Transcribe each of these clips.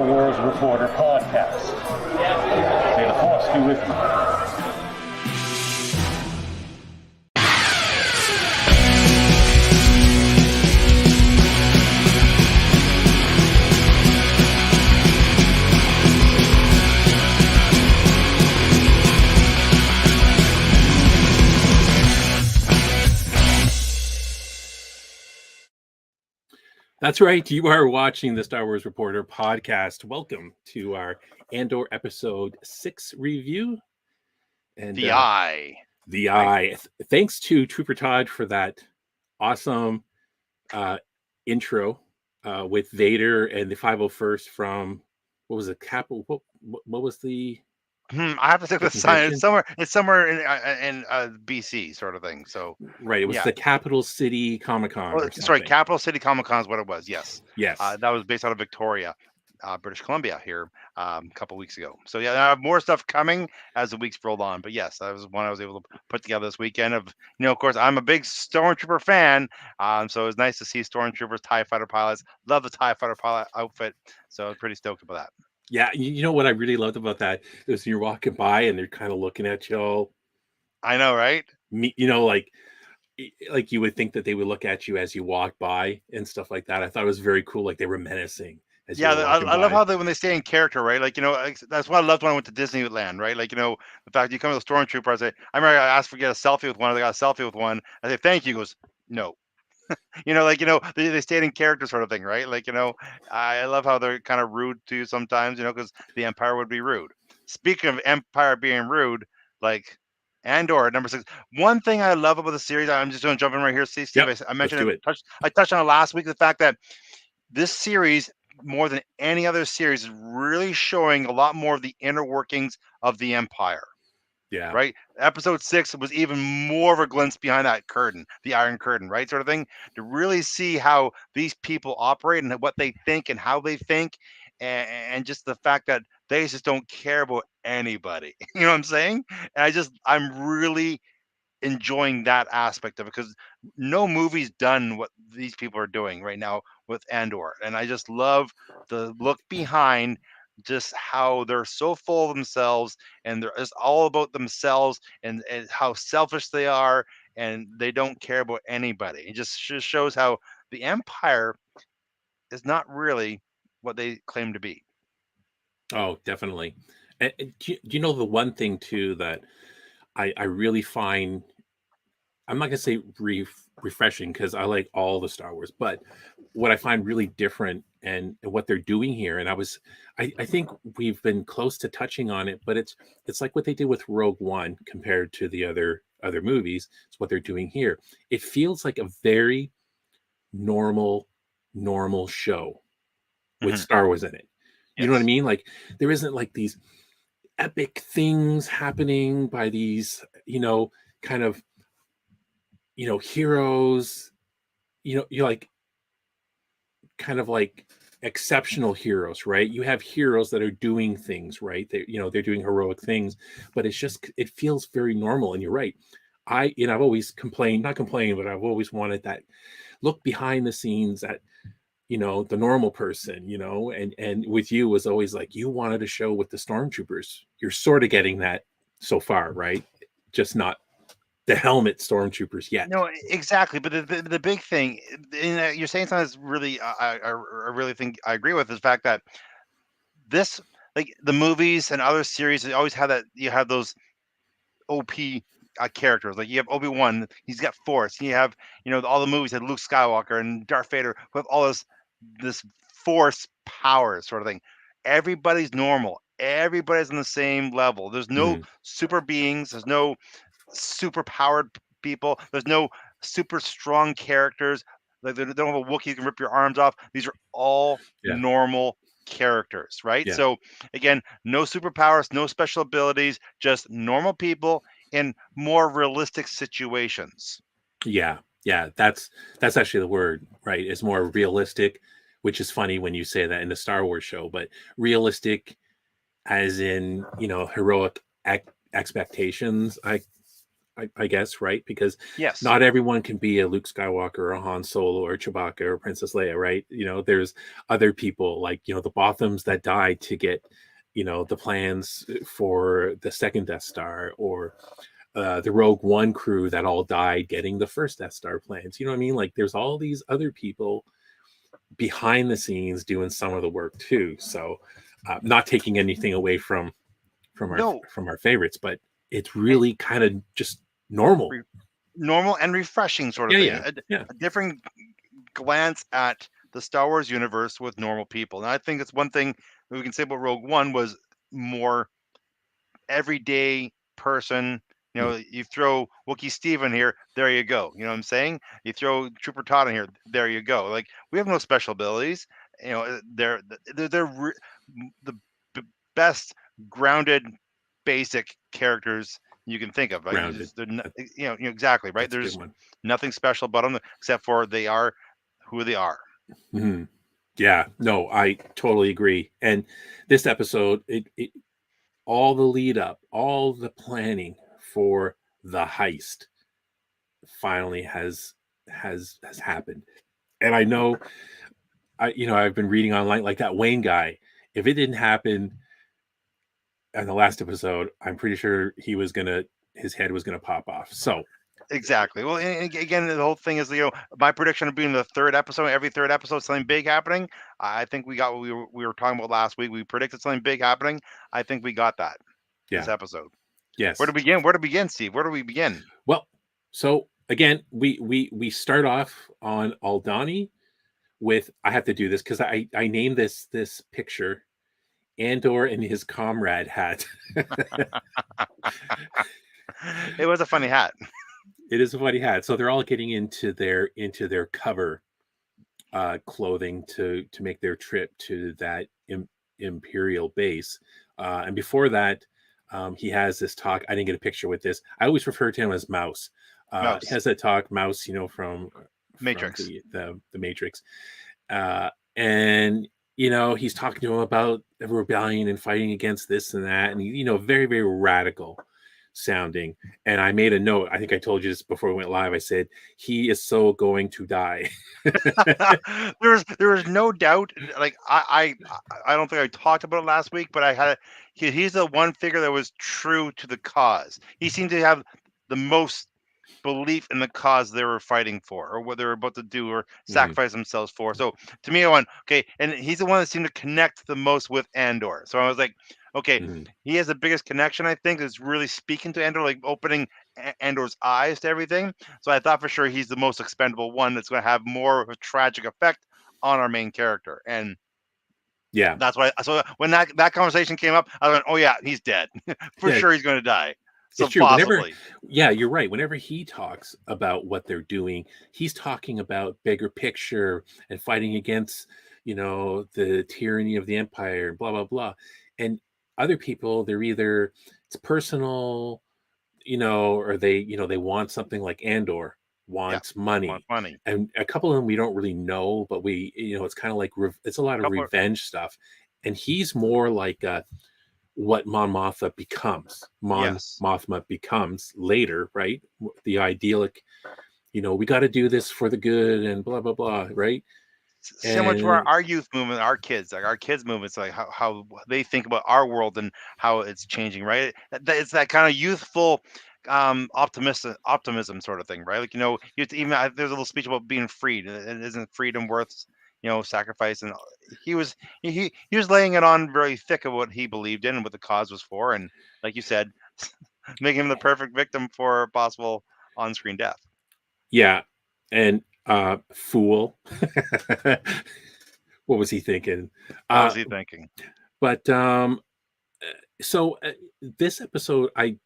Star Wars Reporter podcast. May the Force be with you. That's right. You are watching the Star Wars Reporter podcast. Welcome to our Andor episode 6 review. And The Eye. Thanks to TrooperTodd for that awesome intro with Vader and the 501st from, what was it? What was the? I have to think with science somewhere. It's somewhere in BC sort of thing. So right, it was the Capital City Comic-Con. Oh, sorry, Capital City Comic-Con is what it was. Yes. That was based out of Victoria, British Columbia here a couple weeks ago. So I have more stuff coming as the weeks rolled on. But yes, that was one I was able to put together this weekend. Of course, I'm a big Stormtrooper fan, so it was nice to see Stormtroopers, TIE Fighter pilots. Love the TIE Fighter pilot outfit, so I was pretty stoked about that. Yeah, you know what I really loved about that is you're walking by and they're kind of looking at you all. I know, right? Like you would think that they would look at you as you walk by and stuff like that. I thought it was very cool. Like they were menacing. I love how when they stay in character, right? Like, that's what I loved when I went to Disneyland, right? Like, the fact you come to the Stormtrooper, I remember I asked for get a selfie with one. They got a selfie with one. I say, thank you. He goes, no. They stayed in character sort of thing, right? Like, I love how they're kind of rude to you sometimes, because the Empire would be rude. Speaking of Empire being rude, like Andor number 6. One thing I love about the series, I'm just going to jump in right here, Steve. Yep, I mentioned it. I touched on it last week. The fact that this series, more than any other series, is really showing a lot more of the inner workings of the Empire. Yeah. Right. Episode 6 was even more of a glimpse behind that curtain, the Iron Curtain, right? Sort of thing, to really see how these people operate and what they think and how they think, and just the fact that they just don't care about anybody. You know what I'm saying? And I'm really enjoying that aspect of it, because no movie's done what these people are doing right now with Andor, and I just love the look behind just how they're so full of themselves and they're just all about themselves and how selfish they are, and they don't care about anybody. It just shows how the Empire is not really what they claim to be. Oh, definitely. And do you know the one thing too that I really find, I'm not gonna say refreshing, because I like all the Star Wars, but what I find really different and what they're doing here, and I think we've been close to touching on it, but it's like what they did with Rogue One compared to the other movies. It's what they're doing here. It feels like a very normal show with Star Wars in it. You know what I mean? Like there isn't like these epic things happening by these, kind of, heroes, you're like kind of like exceptional heroes, right? You have heroes that are doing things, right? They're doing heroic things, but it feels very normal. And you're right. I've always not complained, but I've always wanted that look behind the scenes at, the normal person, and with you was always like, you wanted to show with the Stormtroopers. You're sort of getting that so far, right? Just not the helmet Stormtroopers yet. No, exactly. But the big thing, you're saying something that's really, I really think I agree with, is the fact that this, like the movies and other series, they always have that. You have those OP characters. Like you have Obi-Wan, he's got Force. You have, all the movies had Luke Skywalker and Darth Vader who have all this Force power sort of thing. Everybody's normal. Everybody's on the same level. There's no super beings. There's no super powered people. There's no super strong characters. Like they don't have a Wookiee who can rip your arms off. These are all normal characters, right? Yeah. So again, no superpowers, no special abilities, just normal people in more realistic situations. Yeah, that's actually the word, right? It's more realistic, which is funny when you say that in the Star Wars show, but realistic as in, heroic expectations. I guess, right? Because Yes. not everyone can be a Luke Skywalker or a Han Solo or Chewbacca or Princess Leia, right? There's other people like, the Bothams that died to get, the plans for the second Death Star, or the Rogue One crew that all died getting the first Death Star plans. You know what I mean? Like, there's all these other people behind the scenes doing some of the work too. So, not taking anything away from No. our favorites, but it's really kind of just normal. Normal and refreshing sort of thing. Yeah. A different glance at the Star Wars universe with normal people. And I think it's one thing that we can say about Rogue One was more everyday person. You throw WookieeSteve in here, there you go. You know what I'm saying? You throw TrooperTodd in here, there you go. Like, we have no special abilities. They're the best grounded, basic characters you can think of. Right? Grounded. Exactly right. That's a There's good one. nothing special about them except for they are who they are. Mm-hmm. Yeah, no, I totally agree. And this episode, it all the lead up, all the planning for the heist finally has happened. And I know, I've been reading online, like that Wayne guy. If it didn't happen in the last episode, I'm pretty sure his head was gonna pop off. So exactly. Well, and again, the whole thing is, my prediction of being the third episode, every third episode, something big happening. I think we got what we were talking about last week. We predicted something big happening. I think we got that this episode. Yes. Where to begin, Steve? Where do we begin? Well, so again, we start off on Aldhani with, I have to do this because I named this picture Andor and his comrade hat. It was a funny hat. It is a funny hat. So they're all getting into their cover clothing to make their trip to that Imperial base. And before that, he has this talk. I didn't get a picture with this. I always refer to him as Mouse. He has that talk, Mouse, from Matrix. From the Matrix. And he's talking to him about the rebellion and fighting against this and that, and very, very radical sounding. And I made a note. I think I told you this before we went live. I said he is so going to die. there was no doubt. Like, I don't think I talked about it last week, but he's the one figure that was true to the cause. He seemed to have the most belief in the cause they were fighting for, or what they were about to do, or sacrifice themselves for. So to me, I went, okay, and he's the one that seemed to connect the most with Andor. So I was like, okay, he has the biggest connection, I think, is really speaking to Andor, like opening Andor's eyes to everything. So I thought for sure he's the most expendable one that's going to have more of a tragic effect on our main character. And yeah, that's why. So when that conversation came up, I went, oh yeah, he's dead. For sure he's going to die. So it's true. possibly. You're right. Whenever he talks about what they're doing, he's talking about bigger picture and fighting against, the tyranny of the Empire, blah, blah, blah. And other people, they're either, it's personal, or they want something. Like Andor wants money. And a couple of them we don't really know, but it's kind of like, it's a lot of revenge stuff. And he's more like what Mon Mothma becomes. Mothma becomes later, right? The idyllic, we got to do this for the good and blah, blah, blah, right? Similar to our youth movement, our kids movements, like how they think about our world and how it's changing, right? It's that kind of youthful optimism sort of thing, right? Like, even there's a little speech about being freed. Isn't freedom worth sacrifice? And he was laying it on very thick of what he believed in and what the cause was for, and like you said, making him the perfect victim for possible on-screen death. Yeah. And fool. What was he thinking? What was he thinking? But so this episode, I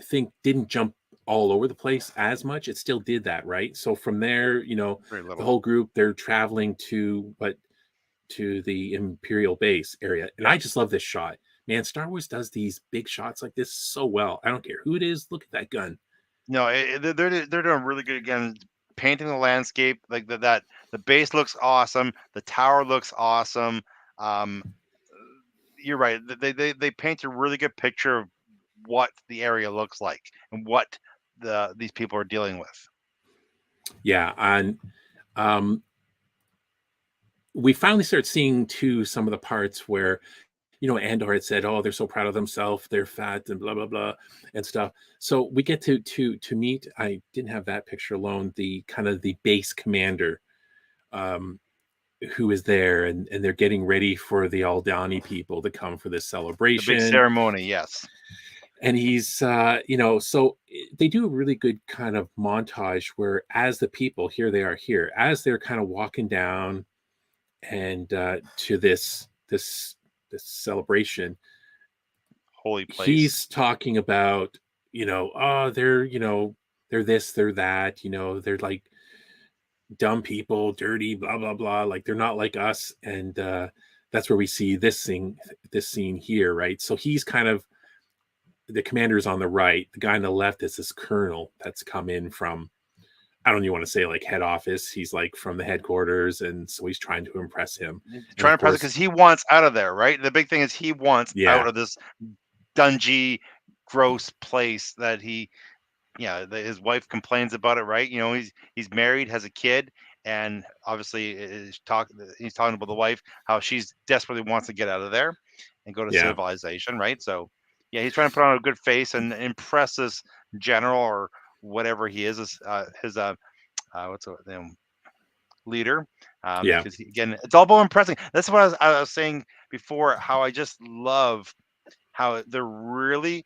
think, didn't jump all over the place as much. It still did that, right? So from there, the whole group, they're traveling to the Imperial base area. And I just love this shot. Man, Star Wars does these big shots like this so well. I don't care who it is. Look at that gun. No, they're doing really good again, painting the landscape. Like the base looks awesome. The tower looks awesome. You're right. They paint a really good picture of what the area looks like and what these people are dealing with. Yeah, and we finally start seeing too some of the parts where, Andor had said, "Oh, they're so proud of themselves, they're fat and blah blah blah and stuff." So we get to meet. I didn't have that picture alone. The kind of the base commander, who is there, and they're getting ready for the Aldani people to come for this The celebration. big ceremony, yes. And he's, so they do a really good kind of montage where, as the people, here they are here, as they're kind of walking down and to this celebration, Holy place. he's talking about, oh, they're, they're this, they're that, they're like dumb people, dirty, blah, blah, blah. Like they're not like us. And that's where we see this scene here, right? So he's kind of, the commander's on the right. The guy on the left is this colonel that's come in from, I don't even want to say like head office. He's like from the headquarters. And so he's trying to impress him. Trying to impress because he wants out of there, right? The big thing is he wants Yeah. out of this dungy, gross place that his wife complains about it, right? He's married, has a kid, and obviously he's talking about the wife, how she's desperately wants to get out of there and go to civilization, right? So yeah, he's trying to put on a good face and impress this general or whatever he is, his what's the leader. Because again, it's all about impressing. That's what I was saying before, how I just love how they're really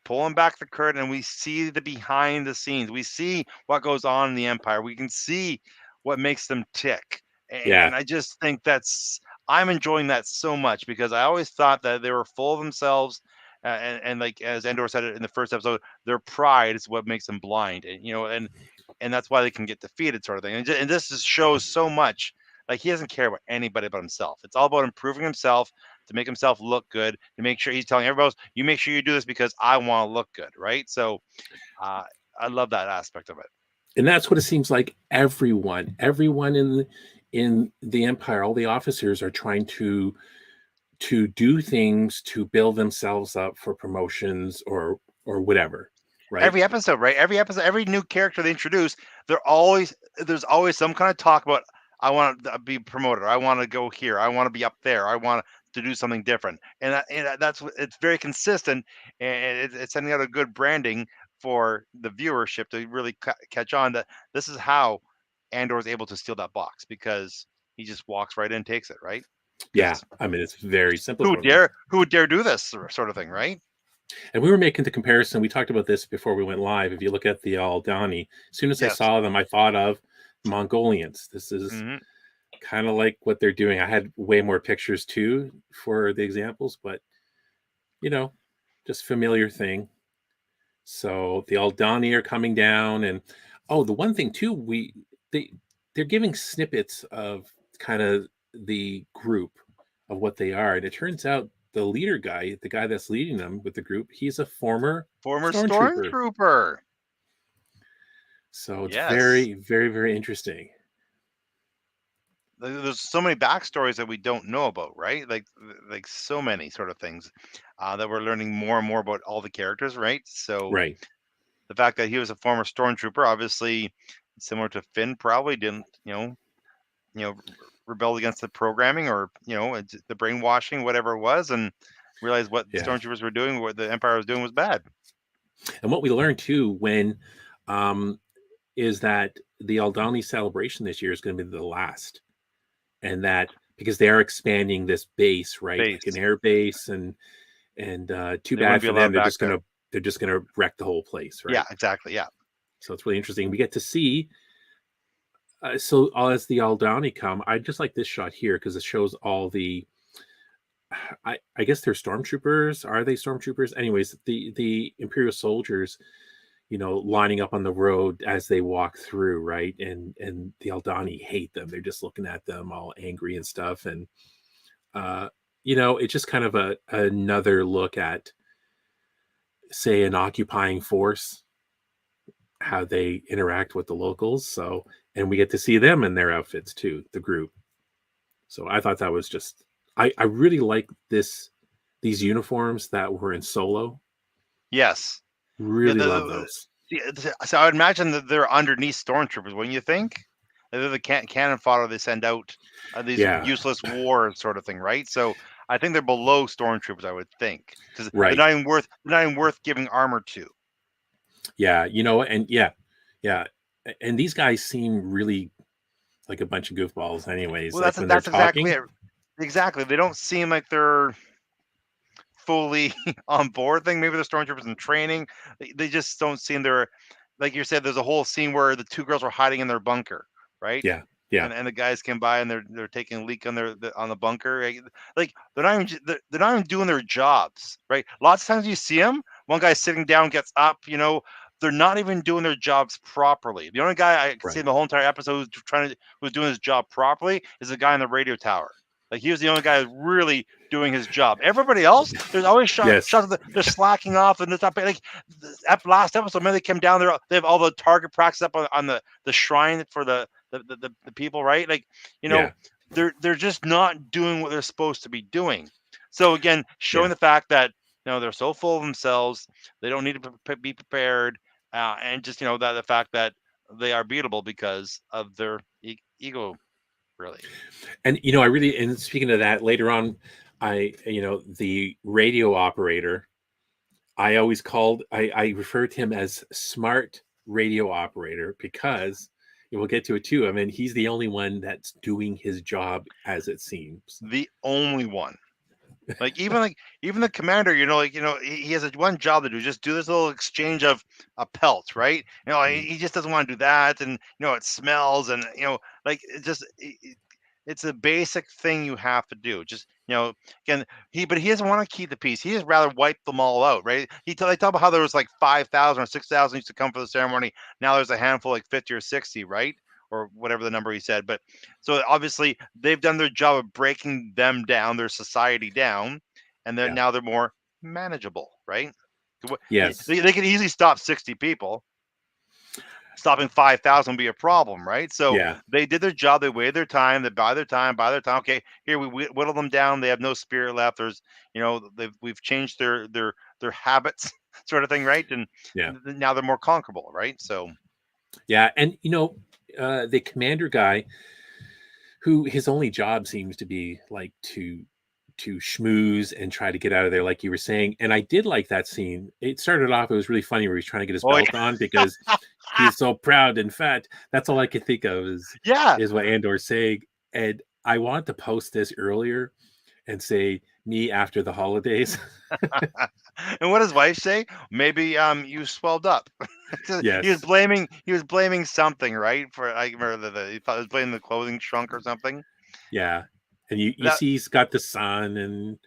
pulling back the curtain and we see the behind the scenes. We see what goes on in the Empire. We can see what makes them tick. And I just think I'm enjoying that so much, because I always thought that they were full of themselves. And like, as Andor said it in the first episode, their pride is what makes them blind. And that's why they can get defeated, sort of thing. And this shows so much. Like, he doesn't care about anybody but himself. It's all about improving himself, to make himself look good, to make sure he's telling everybody else, you make sure you do this because I want to look good, right? So I love that aspect of it. And that's what it seems like everyone in the Empire, all the officers are trying to do things to build themselves up for promotions or whatever, right? Every episode, right? Every new character they introduce, there's always some kind of talk about, I want to be promoted, I want to go here, I want to be up there, I want to do something different. And it's very consistent, and it's sending out a good branding for the viewership to really catch on that this is how Andor is able to steal that box, because he just walks right in and takes it, right? Yeah, I mean, it's very simple. Who would dare do this sort of thing, right? And we were making the comparison. We talked about this before we went live. If you look at the Aldani, as soon as I saw them, I thought of Mongolians. This is kind of like what they're doing. I had way more pictures too for the examples, but just familiar thing. So the Aldani are coming down, and the one thing too, they're giving snippets of kind of the group of what they are, and it turns out the leader guy, the guy that's leading them with the group, he's a former stormtrooper. So it's very, very, very interesting. There's so many backstories that we don't know about, right? Like so many sort of things that we're learning more and more about all the characters, right? So the fact that he was a former stormtrooper, obviously similar to Finn, probably didn't rebelled against the programming or the brainwashing, whatever it was, and realized what the stormtroopers were doing, what the Empire was doing, was bad. And what we learned too, when is that the Aldani celebration this year is going to be the last, and that because they are expanding this base, right, like an air base, and too bad for them. They're just gonna wreck the whole place, right? Yeah, exactly. Yeah. So it's really interesting. We get to see. So as the Aldani come, I just like this shot here because it shows all the. I guess they're stormtroopers. Are they stormtroopers? Anyways, the Imperial soldiers, lining up on the road as they walk through, right? And the Aldani hate them. They're just looking at them all angry and stuff. And it's just kind of another look at, say, an occupying force, how they interact with the locals. So, and we get to see them in their outfits too, the group. So I thought that was just, I really like these uniforms that were in Solo. Yes. Really love those. So I would imagine that they're underneath stormtroopers. Wouldn't you think? They're the cannon fodder they send out these Yeah. useless war sort of thing, right? So I think they're below stormtroopers. I would think because they're Right. not even worth giving armor to. Yeah. And yeah. And these guys seem really like a bunch of goofballs, anyways. Well, Like when they're that's exactly talking. it. Exactly. They don't seem like they're fully on board thing. Maybe the stormtroopers in training. They just don't seem they're like you said. There's a whole scene where the two girls were hiding in their bunker, right? Yeah. Yeah. And the guys came by and they're taking a leak on on the bunker. Like they're not even doing their jobs, right? Lots of times you see them. One guy sitting down gets up. They're not even doing their jobs properly. The only guy I can see in the whole entire episode who's doing his job properly is the guy in the radio tower. Like he was the only guy who's really doing his job. Everybody else, there's always shots of they're slacking off and it's not like last episode. When they came down there, they have all the target practice up on the shrine for the people, right? Like they're just not doing what they're supposed to be doing. So again, showing the fact that they're so full of themselves, they don't need to be prepared, and just that the fact that they are beatable because of their ego. Really. And and speaking of that, later on, the radio operator, I always I referred to him as smart radio operator because we'll get to it too. I mean, he's the only one that's doing his job as it seems. The only one. Like even the commander, he has one job to do, just do this little exchange of pelts, right? He just doesn't want to do that, and it smells, and like it's a basic thing you have to do. Just again, but he doesn't want to keep the peace. He just rather wipe them all out, right? They talk about how there was like 5,000 or 6,000 used to come for the ceremony. Now there's a handful, like 50 or 60, right? Or whatever the number he said. But so obviously they've done their job of breaking them down, their society down, and then now they're more manageable, right? Yes. They can easily stop 60 people. Stopping 5,000 would be a problem, right? So they did their job. They waited their time. They buy their time. Okay, here we whittle them down. They have no spirit left. There's, we've changed their habits, sort of thing, right? And now they're more conquerable, right? So and the commander guy, who his only job seems to be like to schmooze and try to get out of there, like you were saying. And I did like that scene. It started off, it was really funny where he's trying to get his belt on because he's so proud and fat. That's all I could think of is what Andor's saying. And I wanted to post this earlier and say, me after the holidays. And what does wife say? Maybe you swelled up. Yes. He was blaming something, right? For I remember he thought he was blaming the clothing shrunk or something. Yeah. And you see he's got the son, and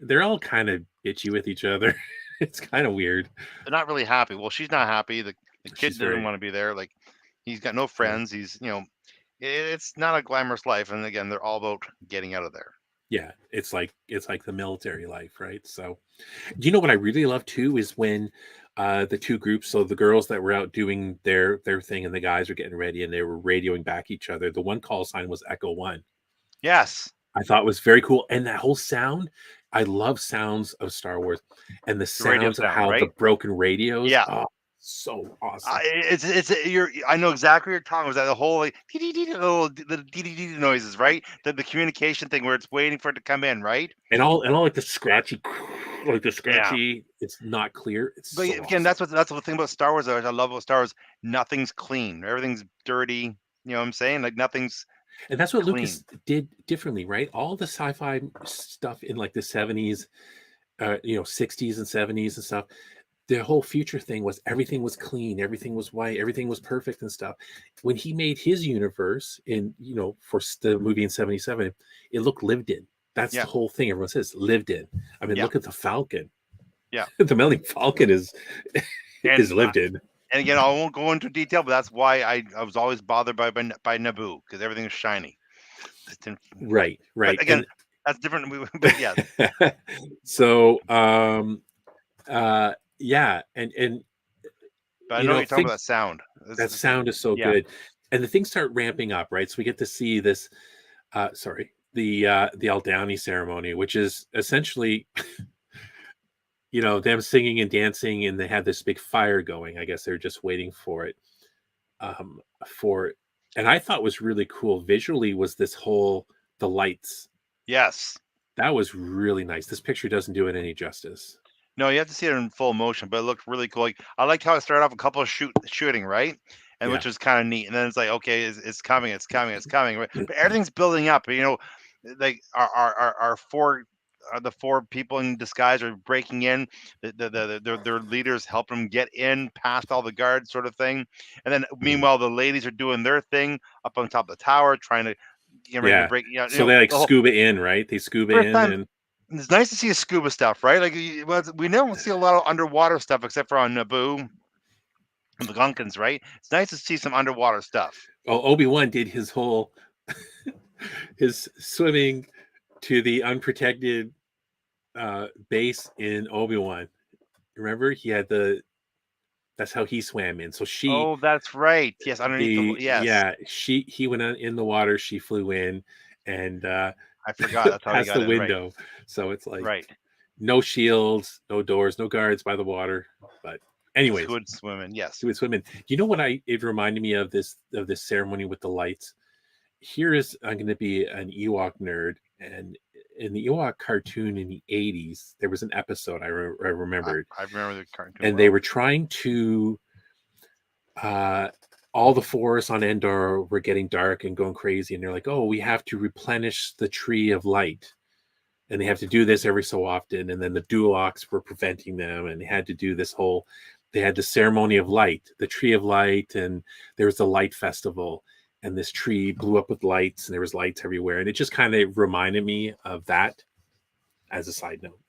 they're all kind of bitchy with each other. It's kind of weird. They're not really happy. Well, she's not happy. The kid doesn't want to be there. Like he's got no friends. He's it's not a glamorous life. And again, they're all about getting out of there. Yeah, it's like the military life, right? So, do you know what I really love too is when the two groups, so the girls that were out doing their thing and the guys were getting ready and they were radioing back each other. The one call sign was Echo 1. Yes. I thought it was very cool. And that whole sound, I love sounds of Star Wars and the sounds of how the broken radios. Yeah. Oh, so awesome. I know exactly what you're talking about. That the whole like the noises, right? The communication thing where it's waiting for it to come in, right? And all like the scratchy, it's not clear. But again, that's the thing about Star Wars. I love about Star Wars. Nothing's clean. Everything's dirty. You know what I'm saying? Like nothing's. And that's what Lucas did differently, right? All the sci-fi stuff in like the 70s, 60s and 70s and stuff. The whole future thing was everything was clean, everything was white, everything was perfect and stuff. When he made his universe in, for the movie in 77, it looked lived in. That's the whole thing. Everyone says lived in. I mean, look at the Falcon. Yeah. The Millennium Falcon is lived in. And again, I won't go into detail, but that's why I was always bothered by Naboo, because everything was shiny. Right. But again, that's different. But yeah. So, yeah, and but I know you're talking about that sound. That sound is so good, and the things start ramping up, right? So we get to see this. The Aldhani ceremony, which is essentially, them singing and dancing, and they had this big fire going. I guess they're just waiting for it. Um, for and I thought was really cool visually was the lights. Yes. That was really nice. This picture doesn't do it any justice. No, you have to see it in full motion, but it looked really cool. Like, I liked how it started off a couple of shooting, right? And Yeah. which was kind of neat. And then it's like, okay, it's coming, it's coming, it's coming. But everything's building up. Like our four the four people in disguise are breaking in. Their leaders help them get in past all the guards, sort of thing. And then meanwhile, the ladies are doing their thing up on top of the tower, trying to get ready to break. So they like scuba in, right? They scuba in time, and it's nice to see scuba stuff, right? Like we never see a lot of underwater stuff except for on Naboo and the Gunkins, right? It's nice to see some underwater stuff. Obi-Wan did his whole his swimming to the unprotected base in Obi-Wan. Remember, he had that's how he swam in. So Oh, that's right. Yes, underneath he went in the water, she flew in, and I forgot that's how he past got the in, window. Right. So it's like right. No shields, no doors, no guards by the water. But anyways, good swimming. Yes, good swimming. You know what? It reminded me of this ceremony with the lights. I'm going to be an Ewok nerd, and in the Ewok cartoon in the 80s, there was an episode I remembered. I remember the cartoon, and they were trying to. All the forests on Andor were getting dark and going crazy, and they're like, "Oh, we have to replenish the tree of light." And they have to do this every so often. And then the Dulocs were preventing them, and they had to do they had the ceremony of light, the tree of light, and there was the light festival, and this tree blew up with lights, and there was lights everywhere. And it just kind of reminded me of that as a side note.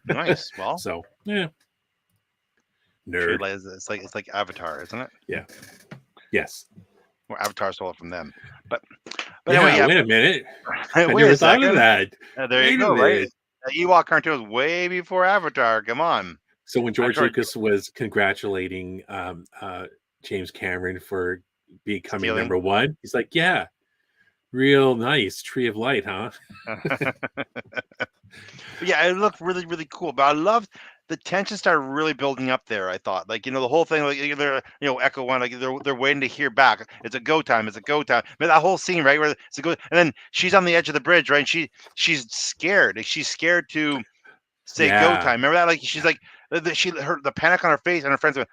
Nice. Well, so yeah. Nerd. It's like Avatar, isn't it? Yeah. Yes. Well, Avatar stole it from them. But anyway, wait a minute. I wait never a thought second. of that. There you go, right? The Ewok cartoon was way before Avatar. Come on. So when George Lucas was congratulating James Cameron for becoming number one, he's like, "Yeah, real nice tree of light, huh?" Yeah, it looked really, really cool. But I loved the tension started really building up there. I thought, like, the whole thing, like they're, Echo One, like they're waiting to hear back. It's a go time. It's a go time. But that whole scene, right, where it's a go, and then she's on the edge of the bridge, right? And she's scared. She's scared to say go time. Remember that? Like she's like the panic on her face, and her friends go,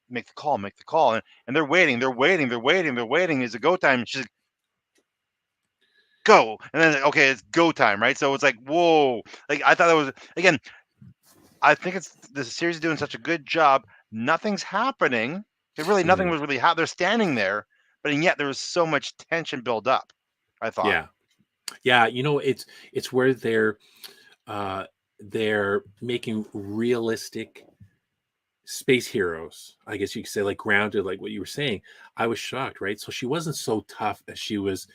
make the call, and they're waiting. Is it go time? And she's like, go, and then okay, it's go time, right? So it's like, whoa, like I thought that was, again, I think it's the series is doing such a good job. Nothing's happening. Nothing was really they're standing there, but and yet there was so much tension build up, I thought. Yeah, it's where they're making realistic space heroes, I guess you could say, like grounded, like what you were saying. I was shocked, right? So she wasn't so tough as she was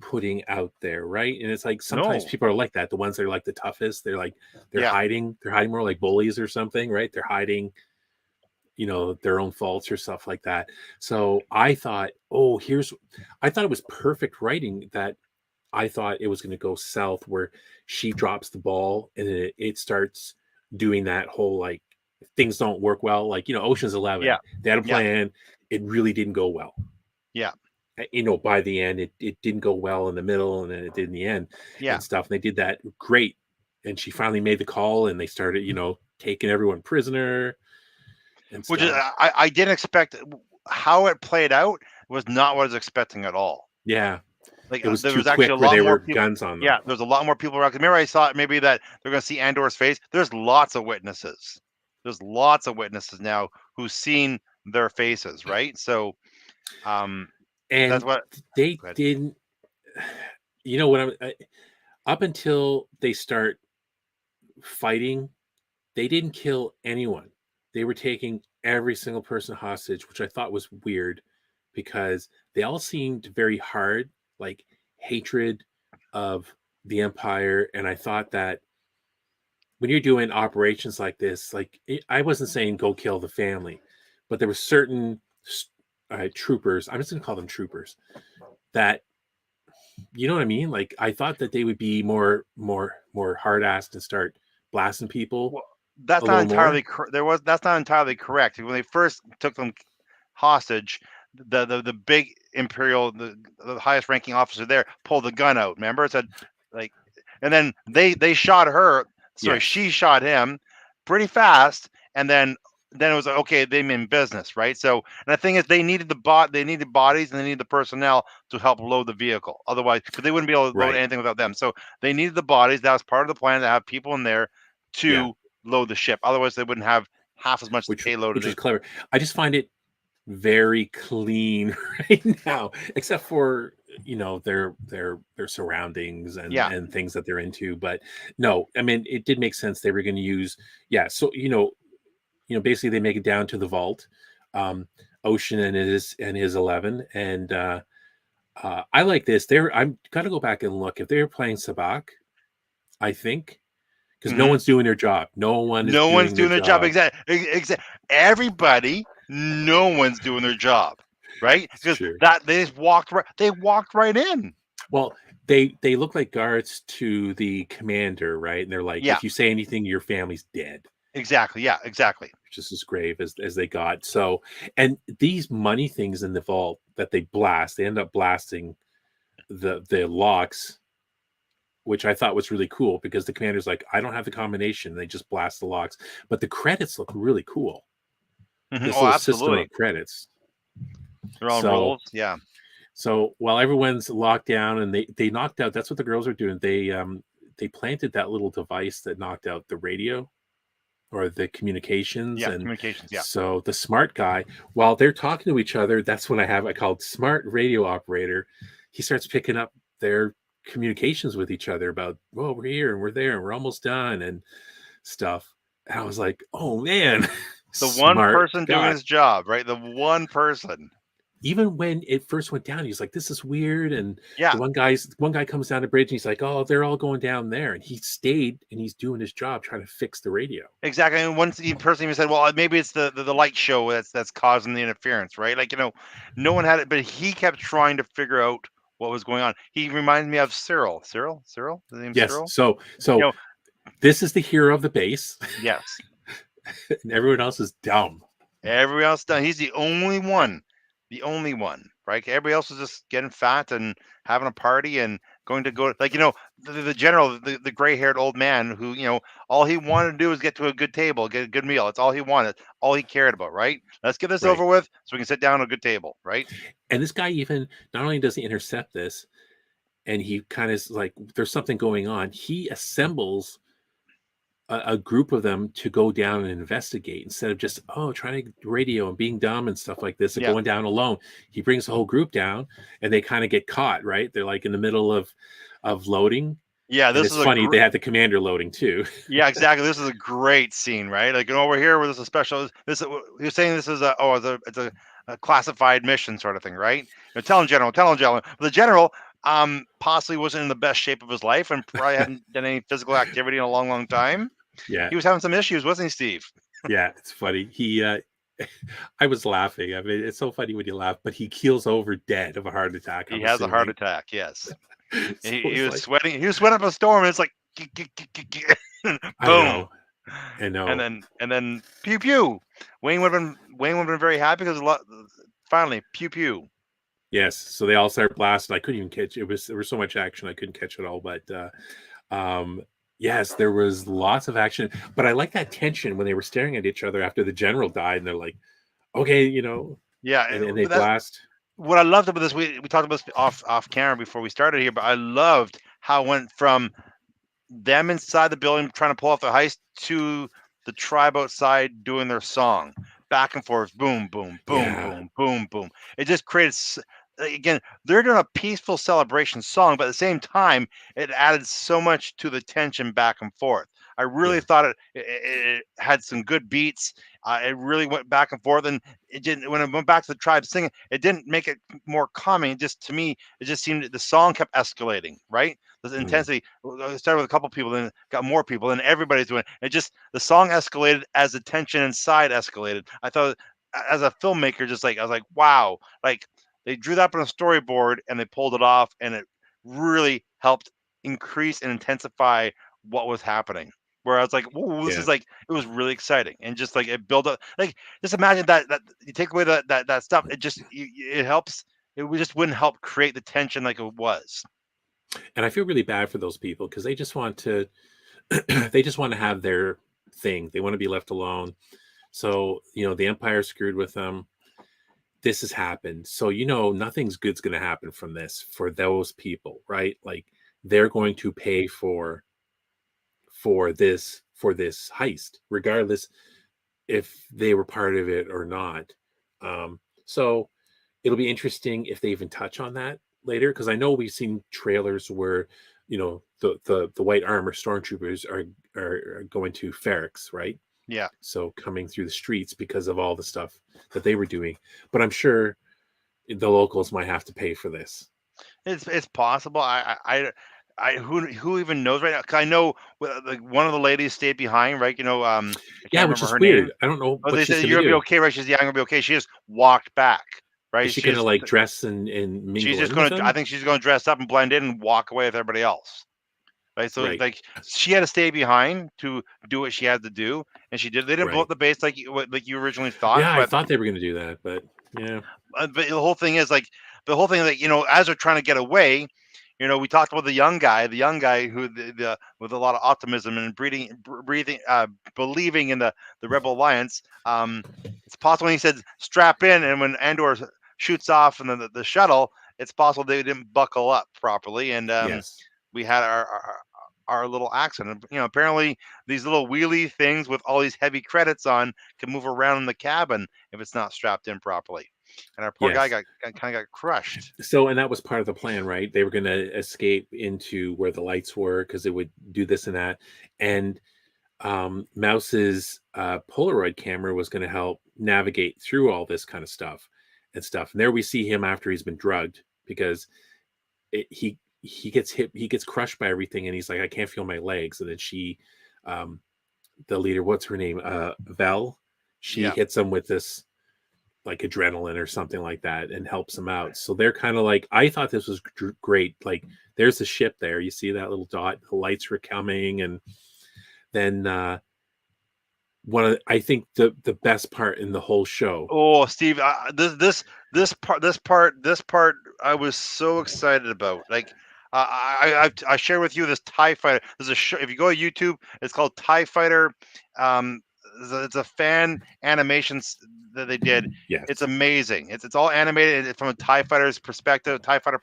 putting out there, right? And it's like sometimes people are like that, the ones that are like the toughest, they're hiding more, like bullies or something, right? They're hiding their own faults or stuff like that. So I thought, I thought it was perfect writing, that I thought it was going to go south, where she drops the ball and it starts doing that whole, like, things don't work well, like Ocean's 11. They had a plan, it really didn't go well. By the end, it didn't go well in the middle, and then it did in the end, and stuff. And they did that great, and she finally made the call, and they started, taking everyone prisoner. And which is, I didn't expect how it played out. Was not what I was expecting at all. Yeah, like it was there too was actually quick a lot where more there were guns on them. Yeah, there's a lot more people around. Remember, I thought maybe that they're going to see Andor's face. There's lots of witnesses. There's lots of witnesses now who've seen their faces, right? So, and that's what they didn't. Up until they start fighting, they didn't kill anyone. They were taking every single person hostage, which I thought was weird, because they all seemed very hard, like hatred of the Empire. And I thought that when you're doing operations like this, like, I wasn't saying go kill the family, but there were certain troopers, I'm just going to call them troopers, that, you know what I mean? Like, I thought that they would be more hard-assed and start blasting people. that's a not little more. entirely that's not entirely correct. When they first took them hostage, the big imperial, the highest ranking officer there pulled the gun out. Remember, it said like, and then they shot her. Sorry, Yes. she shot him pretty fast, and then it was like, okay, they mean business, right? So, and the thing is, they needed they needed bodies, and they needed the personnel to help load the vehicle. Otherwise, because they wouldn't be able to load Right. anything without them. So they needed the bodies. That was part of the plan, to have people in there to Yeah. load the ship. Otherwise, they wouldn't have half as much payload. Which is clever. I just find it very clean right now, except for their surroundings Yeah. and things that they're into. But no, I mean, it did make sense they were going to use. Yeah, so basically they make it down to the vault, Ocean and his 11, and I like this. I'm gotta go back and look if they were playing Sabak. I think because no Mhm. one's doing their job. No one is No one's doing their job. job. Exactly. Everybody, no one's doing their job, right? It's Because true. they just walked right. They walked right in. Well, they look like guards to the commander, right? And they're like, Yeah. if you say anything, your family's dead. Exactly. Yeah. Exactly. Just as grave as they got. So, and these money things in the vault that they blast, they end up blasting the locks, which I thought was really cool because the commander's like, I don't have the combination. They just blast the locks, but the credits look really cool. Mhm. This Oh, little system absolutely. of credits. They're on So, rolls. Yeah. so while everyone's locked down and they knocked out, that's what the girls are doing. They planted that little device that knocked out the radio or the communications. Yeah. And Communications. Yeah. so the smart guy, while they're talking to each other, that's when I called smart radio operator. He starts picking up their communications with each other about, well, we're here and we're there and we're almost done and stuff. And I was like, oh man, The one smart person doing guy. his job, right? The one person. Even when it first went down, he's like, this is weird. And Yeah. one guy comes down the bridge and he's like, oh, they're all going down there. And he stayed and he's doing his job trying to fix the radio. Exactly. And once the person even said, well, maybe it's the light show that's causing the interference, right? Like, no one had it, but he kept trying to figure out what was going on. He reminds me of Cyril. Cyril? His name's Yes. Cyril? So You know, this is the hero of the base, yes. and everyone else is dumb. Everybody else done. He's the only one. The only one, right? Everybody else is just getting fat and having a party and going to go like, the general, the gray-haired old man who, all he wanted to do was get to a good table, get a good meal. That's all he wanted, all he cared about, right? Let's get this Right. over with so we can sit down at a good table, right? And this guy even not only does he intercept this, and he kind of is like, there's something going on. He assembles a group of them to go down and investigate instead of just trying to radio and being dumb and stuff like this and Yeah. going down alone. He brings the whole group down and they kind of get caught, right? They're like in the middle of loading. Yeah, And this it's is funny, they had the commander loading too. yeah, exactly. This is a great scene, right? Like, we're here with this special. You're saying this is it's a classified mission sort of thing, right? Tell him, General. But the general possibly wasn't in the best shape of his life and probably hadn't done any physical activity in a long, long time. Yeah. He was having some issues, wasn't he, Steve? Yeah, it's funny. He I was laughing. I mean, it's so funny when you laugh, but he keels over dead of a heart attack. He has a heart attack. Yes, So he was like, sweating. He was sweating up a storm. And it's like, boom. I know. And then pew pew. Wayne would have been very happy because finally pew pew. Yes. So they all start blasting. I couldn't even catch it. There was so much action I couldn't catch it all. But yes, there was lots of action. But I like that tension when they were staring at each other after the general died, and they're like, okay, Yeah, and they blast. What I loved about this, we talked about this off camera before we started here, but I loved how it went from them inside the building trying to pull off the heist to the tribe outside doing their song, back and forth, boom, boom, boom, Yeah. boom, boom, boom. It just created, again, they're doing a peaceful celebration song, but at the same time, it added so much to the tension back and forth. I really thought it had some good beats. It really went back and forth, and it didn't. When it went back to the tribe singing, it didn't make it more calming. Just to me, it just seemed the song kept escalating. Right, the intensity started with a couple people, then got more people, and everybody's doing it. It just the song escalated as the tension inside escalated. I thought, as a filmmaker, I was like, wow, like they drew that up on a storyboard and they pulled it off, and it really helped increase and intensify what was happening. where I was like, "Ooh, this Yeah. is like," it was really exciting, and just like it built up. Like, just imagine that you take away that stuff, it just it helps. Just wouldn't help create the tension like it was. And I feel really bad for those people because they just want to they just want to have their thing. They want to be left alone. So, the Empire screwed with them. This has happened. So, nothing's good's going to happen from this for those people, right? Like they're going to pay for this heist, regardless if they were part of it or not. So it'll be interesting if they even touch on that later, because I know we've seen trailers where the white armor stormtroopers are going to Ferrex, right? Yeah, So coming through the streets because of all the stuff that they were doing. But I'm sure the locals might have to pay for this. it's possible. Who even knows right now? 'Cause I know like one of the ladies stayed behind, right? I Yeah, can't which remember is her name. weird. I don't know Oh, what they she's said, gonna "You're gonna be do. okay," right? She's, "Yeah, I'm gonna be okay." She just walked back, Is right? she gonna like dress and She's mingle just in with gonna. I them? think she's gonna dress up and blend in and walk away with everybody else. Right. So Right, like she had to stay behind to do what she had to do, and she did. They didn't blow up right. the base like you originally thought, Yeah, I but thought they were gonna do that, but yeah. but the whole thing is like as they're trying to get away. We talked about the young guy who the with a lot of optimism and breathing, believing in the Rebel Alliance. It's possible when he said strap in, and when Andor shoots off and the shuttle, it's possible they didn't buckle up properly, and Yes. we had our little accident. Apparently these little wheelie things with all these heavy credits on can move around in the cabin if it's not strapped in properly. And our poor guy Yes. got crushed. So, and that was part of the plan, right? They were gonna escape into where the lights were because it would do this and that. And Mouse's Polaroid camera was going to help navigate through all this kind of stuff and stuff. And there we see him after he's been drugged because he gets hit, he gets crushed by everything, and he's like, I can't feel my legs. And then um, the leader, what's her name, Vel, she Yeah. hits him with this like adrenaline or something like that and helps him out. So they're kind of like, I thought this was great. Like, there's the ship there. You see that little dot. The lights were coming, and then I think the best part in the whole show. Oh, Steve, this part I was so excited about. Like, I share with you this Tie Fighter. There's a show. If you go to YouTube, it's called Tie Fighter. Um, it's a fan animations that they did. It's Yes, amazing. It's all animated. It's from a Tie Fighter's perspective, Tie Fighter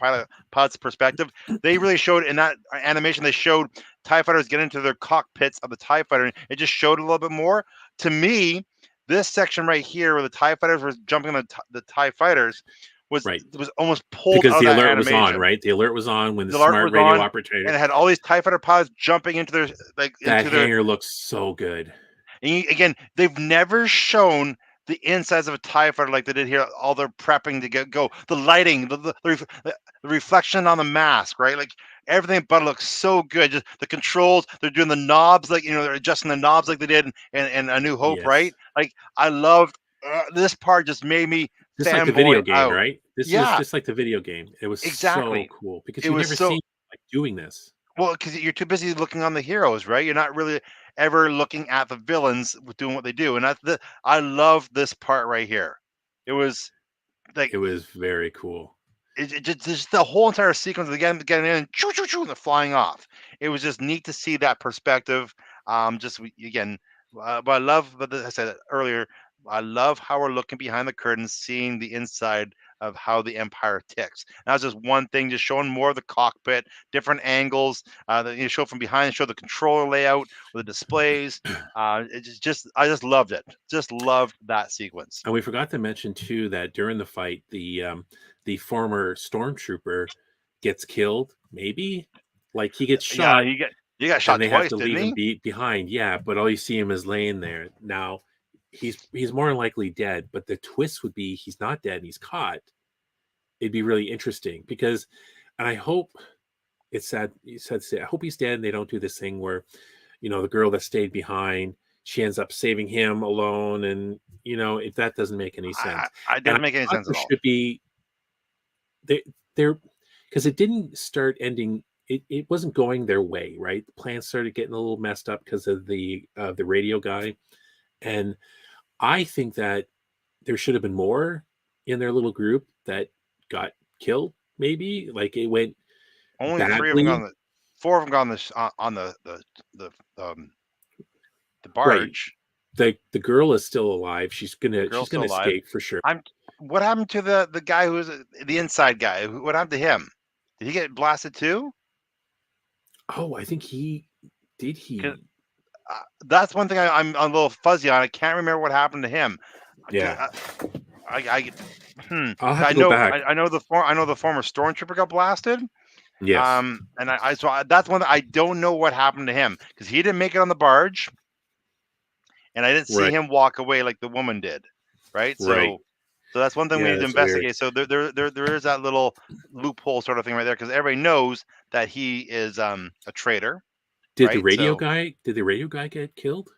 pilot's perspective. They really showed in that animation. They showed Tie Fighters get into their cockpits of the Tie Fighter. And it just showed a little bit more. To me, this section right here, where the Tie Fighters were jumping on the Tie Fighters, was right. was almost pulled Because out of the that alert was on, animation. right? The alert was on when the The alert smart was radio on, operator. and it had all these Tie Fighter pilots jumping into their That into their. hangar looks so good. And again, they've never shown the insides of a Tie Fighter like they did here. All their prepping to go, the lighting, the reflection on the mask, right? Like everything about it looks so good. Just the controls, they're doing the knobs, like they're adjusting the knobs like they did in A New Hope, right? Yes, Like I loved this part. Just made me just like the fanboy video game, out. right? This is Yeah, just like the video game. It was so exactly. cool because It you was never so seen like doing this. well because you're too busy looking on the heroes, right? You're not really ever looking at the villains doing what they do, and I love this part right here. It was like It was very cool. just the whole entire sequence of getting in and choo choo choo and they're flying off. It was just neat to see that perspective. Just again, but I love, but I said it earlier, I love how we're looking behind the curtains, seeing the inside of how the Empire ticks. That was just one thing, just showing more of the cockpit, different angles. That you show from behind, show the controller layout with the displays. I just loved it. Just loved that sequence. And we forgot to mention too that during the fight, the former stormtrooper gets killed. Maybe like he gets Yeah, shot, you got and shot they have twice, to didn't leave him he? behind. Yeah, but all you see him is laying there. Now he's more than likely dead. But the twist would be he's not dead and he's caught. It'd be really interesting because, and I hope it's sad. You said, I hope he's dead and they don't do this thing where, the girl that stayed behind, she ends up saving him alone, and if that doesn't make any sense. I And I didn't make any thought sense there at all. should be there because it didn't start ending it wasn't going their way, right? The plans started getting a little messed up because of the radio guy, and I think that there should have been more in their little group that got killed. Maybe like it went Only 3 of them badly. on the 4 of them got on the Right. barge. The girl is still alive. She's The gonna girl's still alive. escape for sure. What happened to the guy who was the inside guy? What happened to him? Did he get blasted too? Oh, I think he did. He That's one thing I'm a little fuzzy on. I can't remember what happened to him. yeah. I'll have I to go know back. I know the former stormtrooper got blasted. Yes. And that's one that I don't know what happened to him because he didn't make it on the barge, and I didn't see Right. him walk away like the woman did. Right. Right. So that's one thing we Yeah, need to that's weird. investigate. So there is that little loophole sort of thing right there because everybody knows that he is a traitor. Did the Right. radio So guy get killed?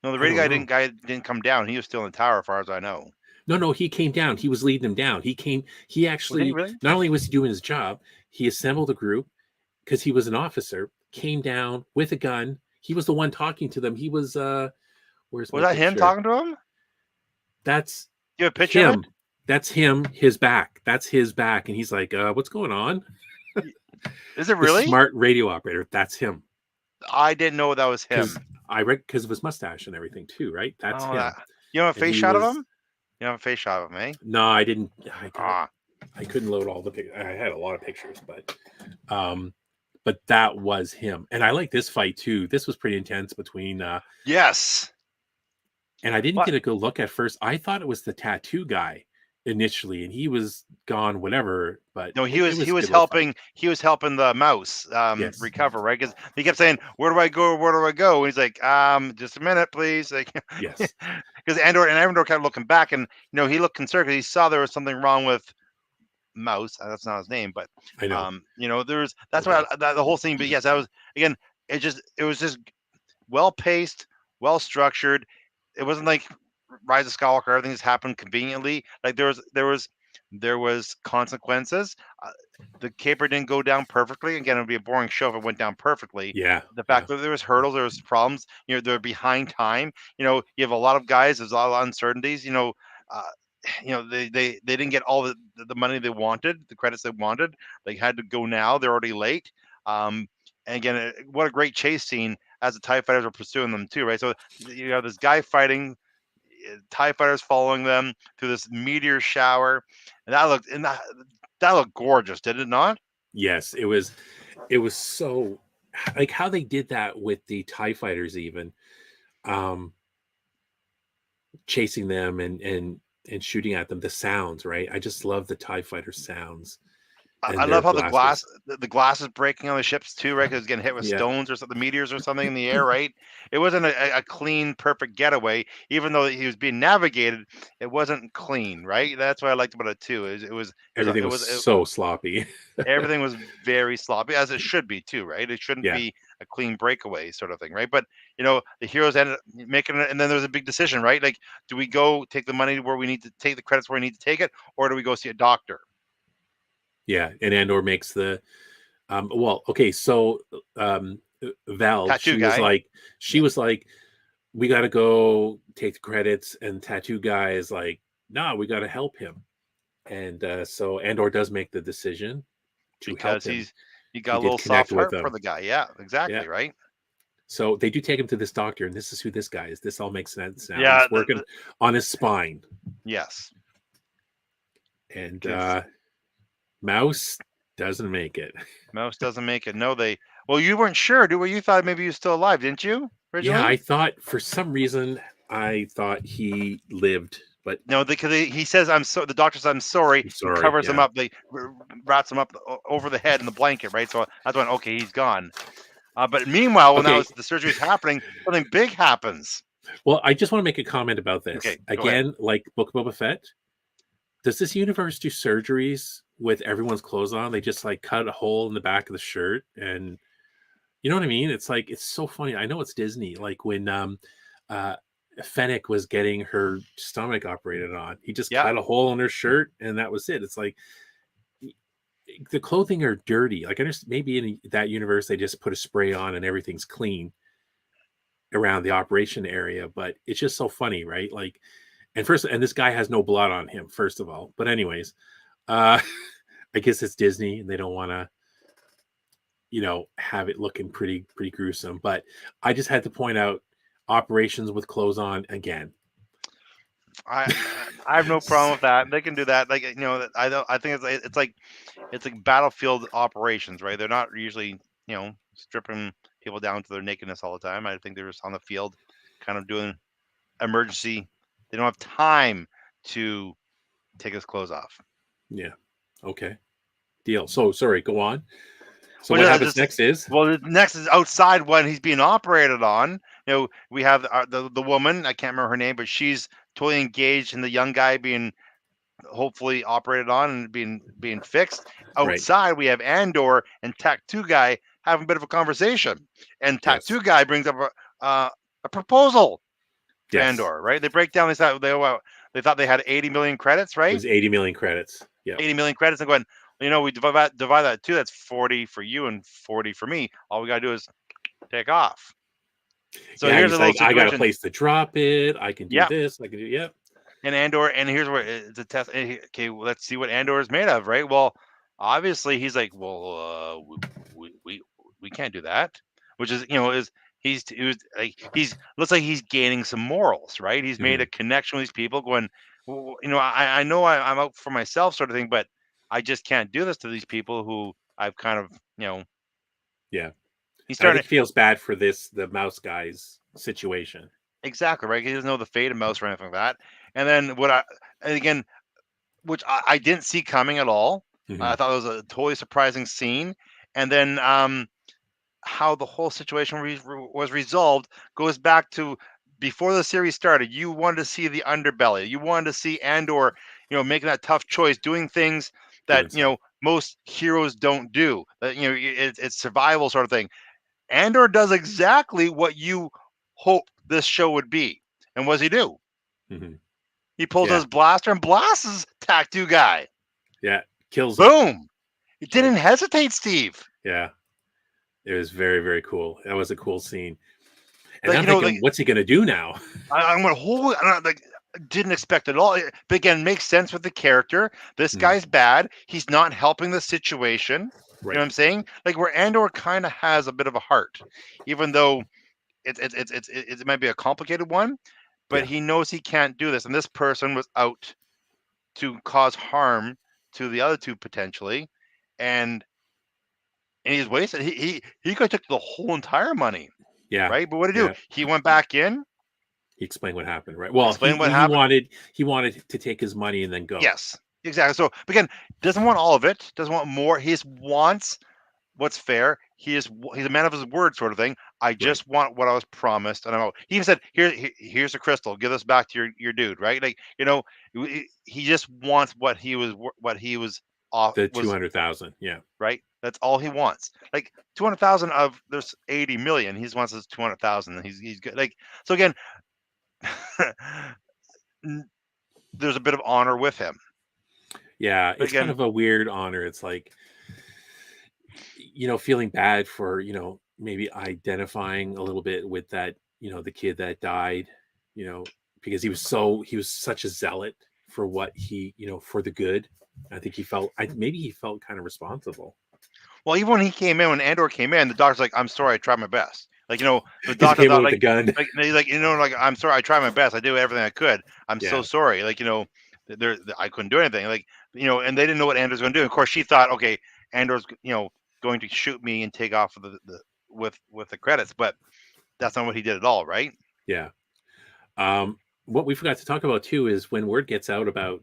no, the I radio don't guy know. didn't come down. He was still in the tower, as far as I know. No, he came down. He was leading them down. He Was he actually, really? not only was he doing his job, he assembled a group because he was an officer, came down with a gun. He was the one talking to them. He was, where's Was my that him picture? talking to him? That's Do you have a picture of him. it? That's him, his back. That's his back. And he's like, what's going on? Is it The really? smart radio operator. That's him. I didn't know that was him. Because of his mustache and everything too, right? That's him. You have a And face he shot of was- him? You have a face shot of him, eh? No, I didn't. Ah, I couldn't load all the pictures. I had a lot of pictures, but that was him. And I like this fight too. This was pretty intense between yes. and I didn't What? get a good look at first. I thought it was the tattoo guy initially, and he was gone, whatever. But No, he it was a good little helping. fight. He was helping the mouse Yes. recover, right? Because he kept saying, "Where do I go? Where do I go?" And he's like, just a minute, please." Like, Yes. because Andor kept looking back, and he looked concerned because he saw there was something wrong with Mouse. That's not his name, but I know. that's why the whole thing. But yes, that was again. It was just well paced, well structured. It wasn't like Rise of Skywalker. Everything just happened conveniently. Like there was consequences. The caper didn't go down perfectly. Again, it would be a boring show if it went down perfectly. Yeah. The fact that there was hurdles, there was problems. They're behind time. You have a lot of guys. There's a lot of uncertainties. They didn't get all the money they wanted, the credits they wanted. They had to go now. They're already late. And again, what a great chase scene as the TIE fighters were pursuing them too, right? So you have this guy fighting, TIE fighters following them through this meteor shower, and that looked gorgeous, did it not? Yes, it was so like how they did that with the TIE fighters, even chasing them and shooting at them. The sounds, right? I just love the TIE fighter sounds. I love how the glass is breaking on the ships too, right? Because it's getting hit with Yeah. stones or something, meteors or something in the air, right? It wasn't a clean, perfect getaway, even though he was being navigated. It wasn't clean, right? That's what I liked about it too. Everything was so sloppy. Everything was very sloppy, as it should be too, right? It shouldn't be a clean breakaway sort of thing, right? But the heroes ended up making it, and then there was a big decision, right? Like, do we go take the money where we need to take the credits where we need to take it, or do we go see a doctor? Yeah, and Andor makes the so Val, Tattoo she was like, we got to go take the credits, and Tattoo Guy is like, nah, we got to help him. And so Andor does make the decision to help him. He got a little soft heart for the guy. Yeah, exactly, Yeah. right? So they do take him to this doctor, and this is who this guy is. This all makes sense now. Yeah, He's working on his spine. Yes. And Mouse doesn't make it. Mouse doesn't make it. No, you weren't sure, you thought maybe he was still alive, didn't you? Originally? Yeah, I thought for some reason he lived, but no, because he says the doctor says I'm sorry. He covers him up, they wraps him up over the head in the blanket, right? So that's when he's gone. But meanwhile, when the surgery is happening, something big happens. Well, I just want to make a comment about this. Okay, again, like Book of Boba Fett. Does this universe do surgeries with everyone's clothes on? They just like cut a hole in the back of the shirt, and you know what I mean? It's like, it's so funny. I know it's Disney. Like when Fennec was getting her stomach operated on, he just cut a hole in her shirt, and that was it. It's like, the clothing are dirty. Like, I just maybe in that universe they just put a spray on and everything's clean around the operation area, but it's just so funny, right? Like, and this guy has no blood on him, first of all. But anyways, uh I guess it's Disney and they don't want to, have it looking pretty gruesome. But I just had to point out operations with clothes on again. I I have no problem with that. They can do that. Like, I don't. I think it's like battlefield operations, right? They're not usually stripping people down to their nakedness all the time. I think they're just on the field, kind of doing emergency. They don't have time to take his clothes off. Yeah. Okay. Deal. So sorry, go on. So Well, what yeah, happens next is the next is outside when he's being operated on. We have the woman. I can't remember her name, but she's totally engaged in the young guy being hopefully operated on and being fixed. right. Outside, we have Andor and Tattoo Guy having a bit of a conversation, and Yes. Tattoo Guy brings up a proposal to Yes. Andor. Right? They break down. They thought they had 80 million credits. It Right? was 80 million credits. Yeah. 80 million credits. And going, we divide that too. That's 40 for you and 40 for me. All we gotta do is take off. So yeah, here's he's a little like, I got a situation. place to drop it. I can do Yep. this. I can do, yep. And Andor, and here's where it's a test. Okay, well, let's see what Andor is made of, right? Well, obviously he's like, well, we can't do that, which is he's looks like he's gaining some morals, right? He's made a connection with these people, going, I know I'm out for myself, sort of thing, but I just can't do this to these people who I've kind of, Yeah. he's And I starting think he feels bad for the mouse guy's situation. exactly right. He doesn't know the fate of Mouse or anything like that. And then again, which I didn't see coming at all. I thought it was a totally surprising scene. And then how the whole situation was resolved goes back to before the series started. You wanted to see the underbelly. You wanted to see Andor, making that tough choice, doing things that most heroes don't do. That it's survival sort of thing. Andor does exactly what you hope this show would be. And what does he do? He pulls his blaster and blasts his Tattoo Guy. Yeah, kills him. Boom! It didn't hesitate, Steve. Yeah, it was very, very cool. That was a cool scene. And Like, I'm thinking, what's he gonna do now? I'm gonna hold. Didn't expect it at all. But again, makes sense with the character. This guy's bad. He's not helping the situation. Right. You know what I'm saying? Like where Andor kind of has a bit of a heart, even though it might be a complicated one. But he knows he can't do this, and this person was out to cause harm to the other two potentially, and he's wasted. He could have took the whole entire money. Yeah. Right. But what did he do? He went back in. He explained what happened. Right. Well, Explain what happened. He wanted to take his money and then go. Yes, exactly. So again, doesn't want all of it. Doesn't want more. He just wants what's fair. He's a man of his word, sort of thing. I just want what I was promised, and I'm out. He even said, "Here's a crystal. Give this back to your dude." Right? Like he just wants what he was off. The 200,000. Yeah. Right. That's all he wants. Like 200,000 of there's 80 million. He just wants his 200,000. He's good. Like so again. There's a bit of honor with him. Yeah, it's kind of a weird honor. It's like, feeling bad for, maybe identifying a little bit with that, the kid that died, because he was such a zealot for what he, for the good. I think he felt kind of responsible. Well, even when he came in, when Andor came in, the doctor's like, "I'm sorry, I tried my best." Like, the doctor came in with the gun. Like, I'm sorry, I tried my best. I did everything I could. I'm so sorry. Like, I couldn't do anything. Like, and they didn't know what Andor's going to do. Of course, she thought, okay, Andor's, going to shoot me and take off with the credits, but that's not what he did at all, right? Yeah. What we forgot to talk about too is when word gets out about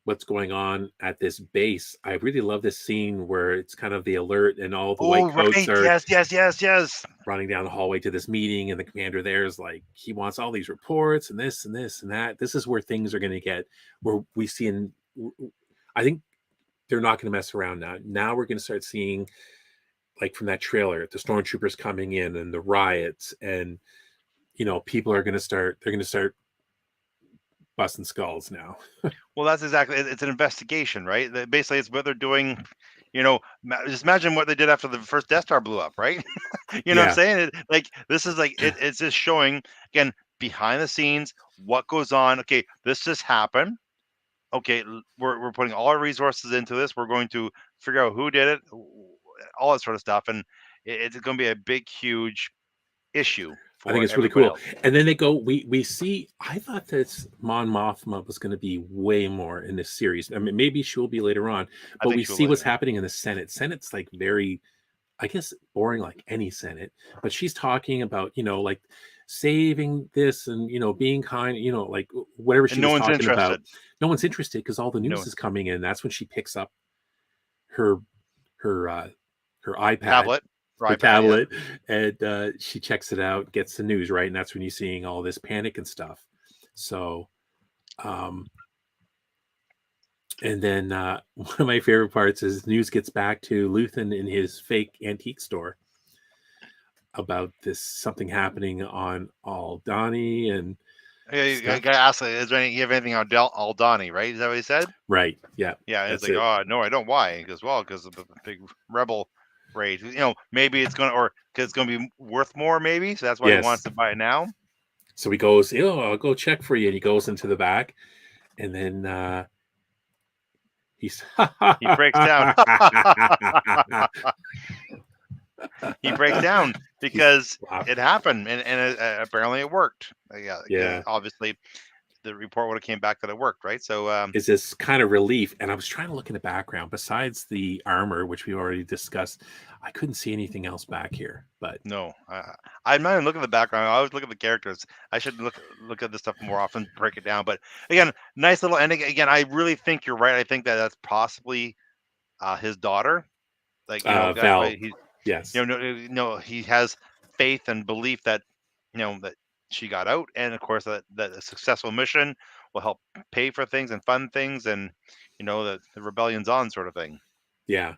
what's going on at this base. I really love this scene where it's kind of the alert and all the white coats are yes running down the hallway to this meeting, and the commander there is like, he wants all these reports and this and this and that. This is where things are going to get, where we see I think they're not going to mess around now. Now we're going to start seeing, like from that trailer, the stormtroopers coming in and the riots, and people are going to start, they're going to start busting skulls now. Well, that's exactly. It's an investigation, right? Basically, it's what they're doing. You know, just imagine what they did after the first Death Star blew up, right? You know what I'm Yeah. saying? Like this is like it's just showing again behind the scenes what goes on. Okay, this just happened. Okay, we're putting all our resources into this. We're going to figure out who did it, all that sort of stuff, and it's going to be a big, huge issue I think for it's really everybody cool. else. And then they go, we see, I thought that Mon Mothma was going to be way more in this series. I mean, maybe she'll be later on, I but think we she'll see what's later. happening in the Senate. Senate's like very, I guess, boring like any Senate, but she's talking about, like saving this and, being kind, like whatever she And no was one's talking about. interested. No one's interested because all the news No is coming in. That's when she picks up her, her iPad, tablet, her iPad, tablet, and she checks it out, gets the news, right? And that's when you're seeing all this panic and stuff. So, and then one of my favorite parts is news gets back to Luthen in his fake antique store about this something happening on Aldani and Yeah. You stuff. gotta ask, you have anything on Aldani, right? Is that what he said? Right. Yeah. Yeah. It's That's like, it. oh no, I don't. Why? He goes, well, because of the big rebel raid. Maybe it's gonna, or because it's gonna be worth more, maybe. So that's why he wants Yes. to buy it now. So he goes, I'll go check for you. And he goes into the back, and then he's He breaks down. He breaks down because it happened, and apparently it worked. Yeah. Obviously, the report would have came back that it worked, right? So is this kind of relief. And I was trying to look in the background. Besides the armor, which we already discussed, I couldn't see anything else back here. But no, I'm not even looking at the background. I always look at the characters. I should look at this stuff more often, break it down. But again, nice little ending. Again, I really think you're right. I think that's possibly his daughter. Like Val, he, yes, no, he has faith and belief that that she got out, and of course that a successful mission will help pay for things and fund things, and that the rebellion's on, sort of thing. yeah.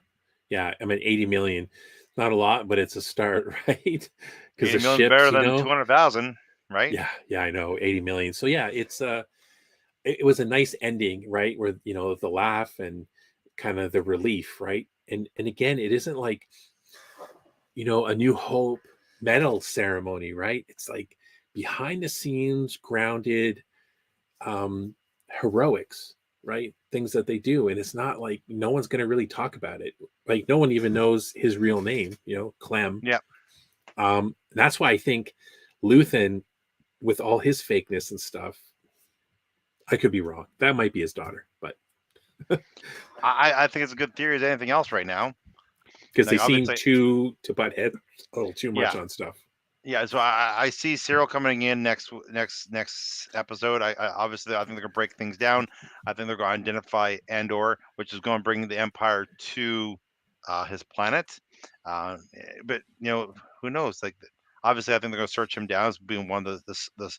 I mean, 80 million, not a lot, but it's a start, right? Because 80 the million ships, better than 200,000, right? yeah, I know, 80 million. So yeah, it's it was a nice ending, right? Where the laugh and kind of the relief, right? And again, it isn't like a New Hope medal ceremony, right? It's like behind the scenes, grounded heroics, right? Things that they do. And it's not like no one's going to really talk about it. Like no one even knows his real name, Clem. Yeah. That's why I think Luthen, with all his fakeness and stuff, I could be wrong. That might be his daughter, but I think it's a good theory as anything else right now. because they seem to butt heads a little too much on stuff. Yeah, so I see Cyril coming in next episode. I obviously I think they're gonna break things down. I think they're gonna identify Andor, which is going to bring the Empire to his planet. But who knows? Like obviously, I think they're gonna search him down as being one of the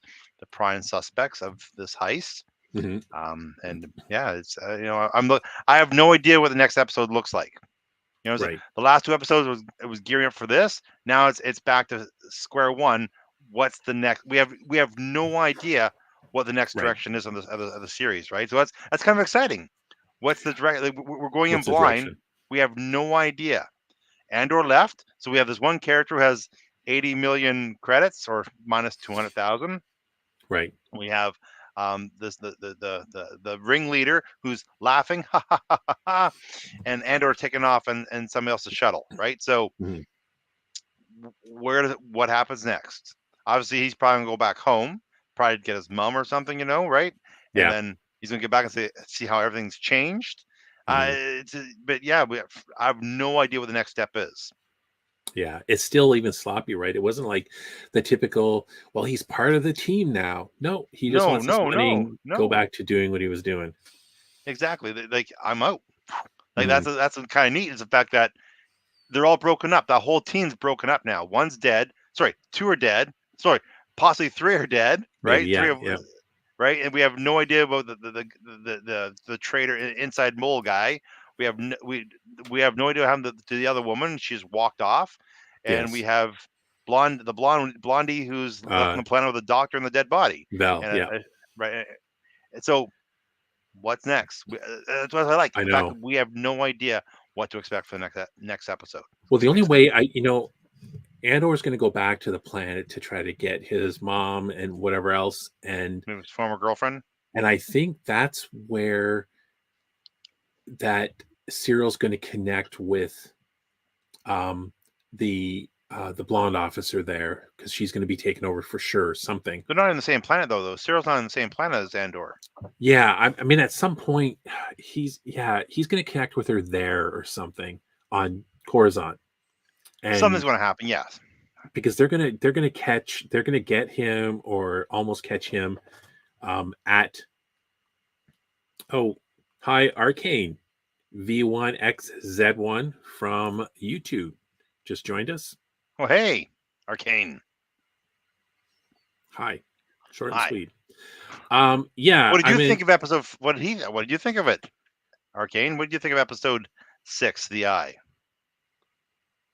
prime suspects of this heist. Mm-hmm. And yeah, it's I have no idea what the next episode looks like. Right. The last two episodes was gearing up for this. Now it's back to square one. What's the next? We have no idea what the next direction is on the series, right? So that's kind of exciting. What's the direct? Like, we're going in blind. We have no idea. Andor left, so we have this one character who has 80 million credits or minus 200,000. Right. We have the ringleader who's laughing, and Andor taking off and somebody else's shuttle, right? So what happens next? Obviously, he's probably gonna go back home, probably get his mom or something, right? Yeah. And then he's gonna get back and see how everything's changed. But yeah, I have no idea what the next step is. Yeah, it's still even sloppy, right? It wasn't like the typical, well, he's part of the team now. No, he just wants his money and go back to doing what he was doing. Exactly. Like, I'm out. Like, that's kind of neat, is the fact that they're all broken up. That whole team's broken up now. One's dead. Sorry, two are dead. Sorry, possibly three are dead, right? Maybe, yeah, three of, right? And we have no idea about the traitor inside mole guy. We have no idea what happened to the other woman. She's walked off. And we have Blondie who's left on the planet with the doctor and the dead body. Val, right. So what's next? That's what I like. I The fact know. that we have no idea what to expect for the next episode. Well, the only way Andor is going to go back to the planet to try to get his mom and whatever else, and His former girlfriend. I think that's where that Cyril's going to connect with the blonde officer there, because she's going to be taken over for sure. Something. They're not on the same planet though. Cyril's not on the same planet as Andor. Yeah, I mean, at some point, he's going to connect with her there or something on Coruscant, Something's and going to happen. Yes. because they're going to get him or almost catch him at hi Arcane V1XZ1 from YouTube just joined us. Oh, hey, Arcane. Hi, short and Hi. sweet. Yeah. What did you think of episode? What did you think of it, Arcane? What did you think of episode 6, The Eye?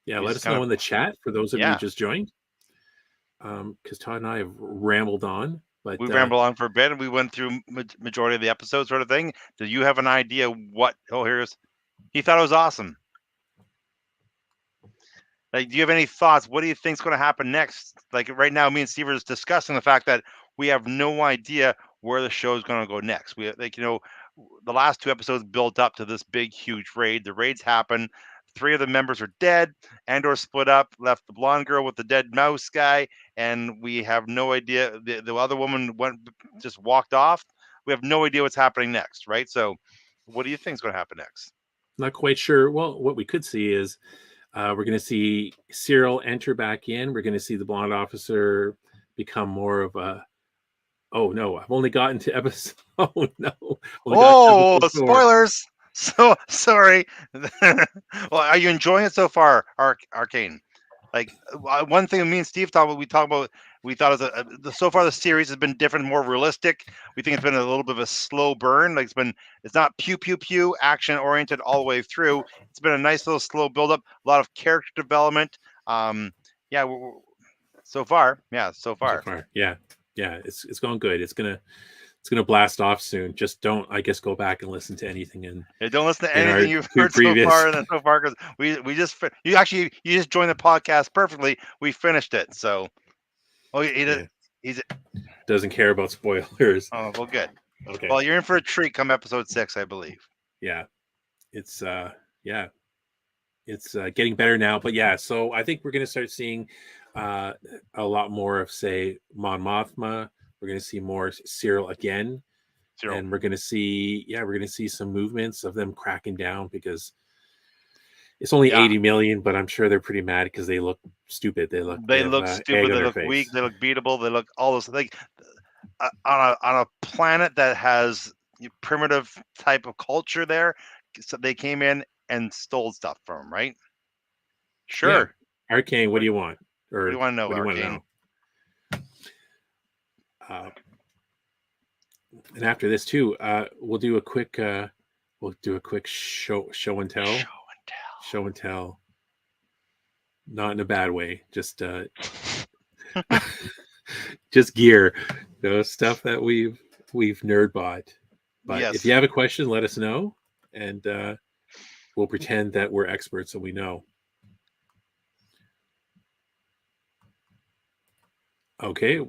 Yeah, let us know in the chat for those of you who just joined. Because Todd and I have rambled on, but we rambled on for a bit, and we went through majority of the episode, sort of thing. Do you have an idea what? Oh, he thought it was awesome. Like, do you have any thoughts? What do you think's going to happen next? Like right now, me and Steve are just discussing the fact that we have no idea where the show is going to go next. We the last 2 episodes built up to this big, huge raid. The raids happen. 3 of the members are dead. Andor split up, left the blonde girl with the dead mouse guy, and we have no idea. The other woman just walked off. We have no idea what's happening next, right? So, what do you think is going to happen next? Not quite sure. Well, what we could see is we're going to see Cyril enter back in. We're going to see the blonde officer become more of a. Oh no! I've only gotten to episode. Oh no! Spoilers! So sorry. Well, are you enjoying it so far, Arcane? Like one thing me and Steve we thought so far the series has been different, more realistic. We think it's been a little bit of a slow burn. Like it's not pew pew pew action oriented all the way through. It's been a nice little slow build up, a lot of character development. So far, yeah. It's going good. It's gonna blast off soon. Just don't, I guess, go back and listen to anything. And don't listen to anything you've heard so far, because we just you just joined the podcast perfectly. We finished it, so he doesn't care about spoilers. Oh well, good. Okay. Well, you're in for a treat come episode 6, I believe. Yeah, it's it's getting better now. But yeah, so I think we're gonna start seeing a lot more of, say, Mon Mothma. We're going to see more Cyril again. And we're going to see some movements of them cracking down, because it's only 80 million, but I'm sure they're pretty mad because they look stupid. They look stupid. They look weak. They look beatable. They look all those, like on a planet that has primitive type of culture there. So they came in and stole stuff from them, right? Sure. Yeah. Arcane, what do you want? Or what do you want to know, Arcane? And after this too, we'll do a quick show and tell. Not in a bad way, just just gear, stuff that we've nerd bought. But if you have a question, let us know, and we'll pretend that we're experts and we know. Okay.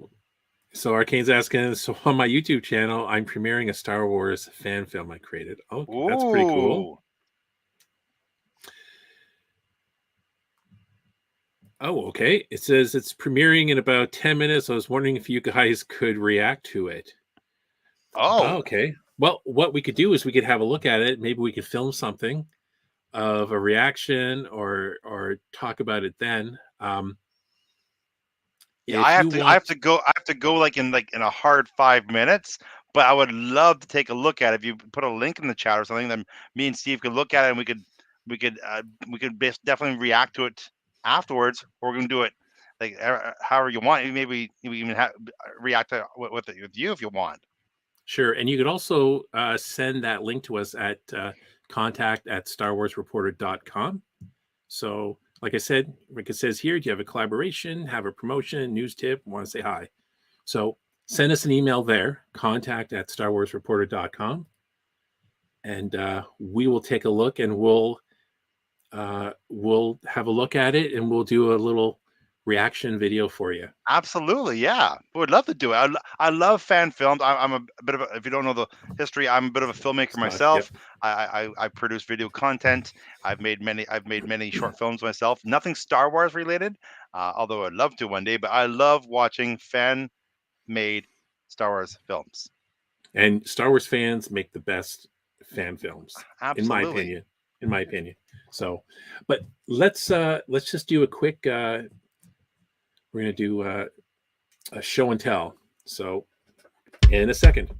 So Arcane's asking, so on my YouTube channel, I'm premiering a Star Wars fan film I created. Oh, that's pretty cool. Oh, okay. It says it's premiering in about 10 minutes. I was wondering if you guys could react to it. Oh, okay. Well, what we could do is we could have a look at it. Maybe we could film something of a reaction or talk about it then. Yeah, I have to go like in a hard 5 minutes, but I would love to take a look at it. If you put a link in the chat or something, then me and Steve could look at it, and we could definitely react to it afterwards, or we're gonna do it like however you want. Maybe we even react to with you if you want. Sure, and you could also send that link to us at contact@starwarsreporter.com. So, like I said, like it says here, do you have a collaboration, have a promotion, news tip, want to say hi? So send us an email there, contact@starwarsreporter.com, and we will take a look, and we'll have a look at it, and we'll do a little reaction video for you. Absolutely, yeah. Would love to do it. I love fan films. I'm a bit of a, if you don't know the history, I'm a bit of a filmmaker myself. Yep. I produce video content. I've made many short films myself. Nothing Star Wars related, although I'd love to one day. But I love watching fan made Star Wars films. And Star Wars fans make the best fan films, Absolutely. in my opinion. So, but let's just do a quick. We're gonna do a show and tell. So, in a second.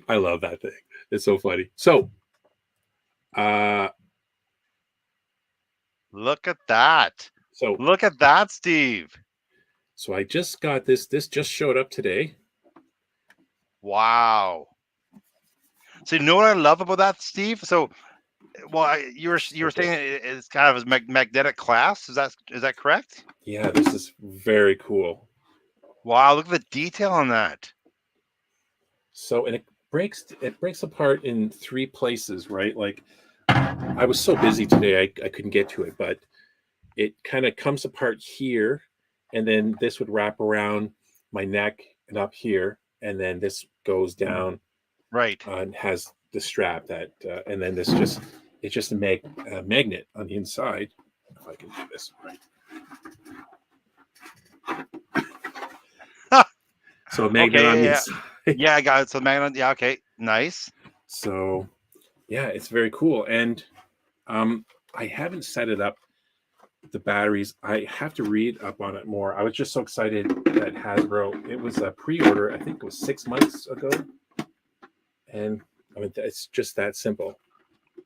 I love that thing. It's so funny. So, look at that. So look at that, Steve. So I just got this. This just showed up today. Wow. So you know what I love about that, Steve? So, well, you were saying it's kind of a magnetic clasp. Is that correct? Yeah, this is very cool. Wow, look at the detail on that. So, and it breaks apart in 3 places, right? Like, I was so busy today, I couldn't get to it, but it kind of comes apart here, and then this would wrap around my neck and up here, and then this goes down, right? And has the strap that, and then this it's just a magnet on the inside. If I can do this right. So a magnet okay, on the inside. Yeah, I got it. So magnet. Yeah, okay, nice. So, yeah, it's very cool, and I haven't set it up. The batteries, I have to read up on it more. I was just so excited that Hasbro. It was a pre-order. I think it was 6 months ago, and I mean it's just that simple.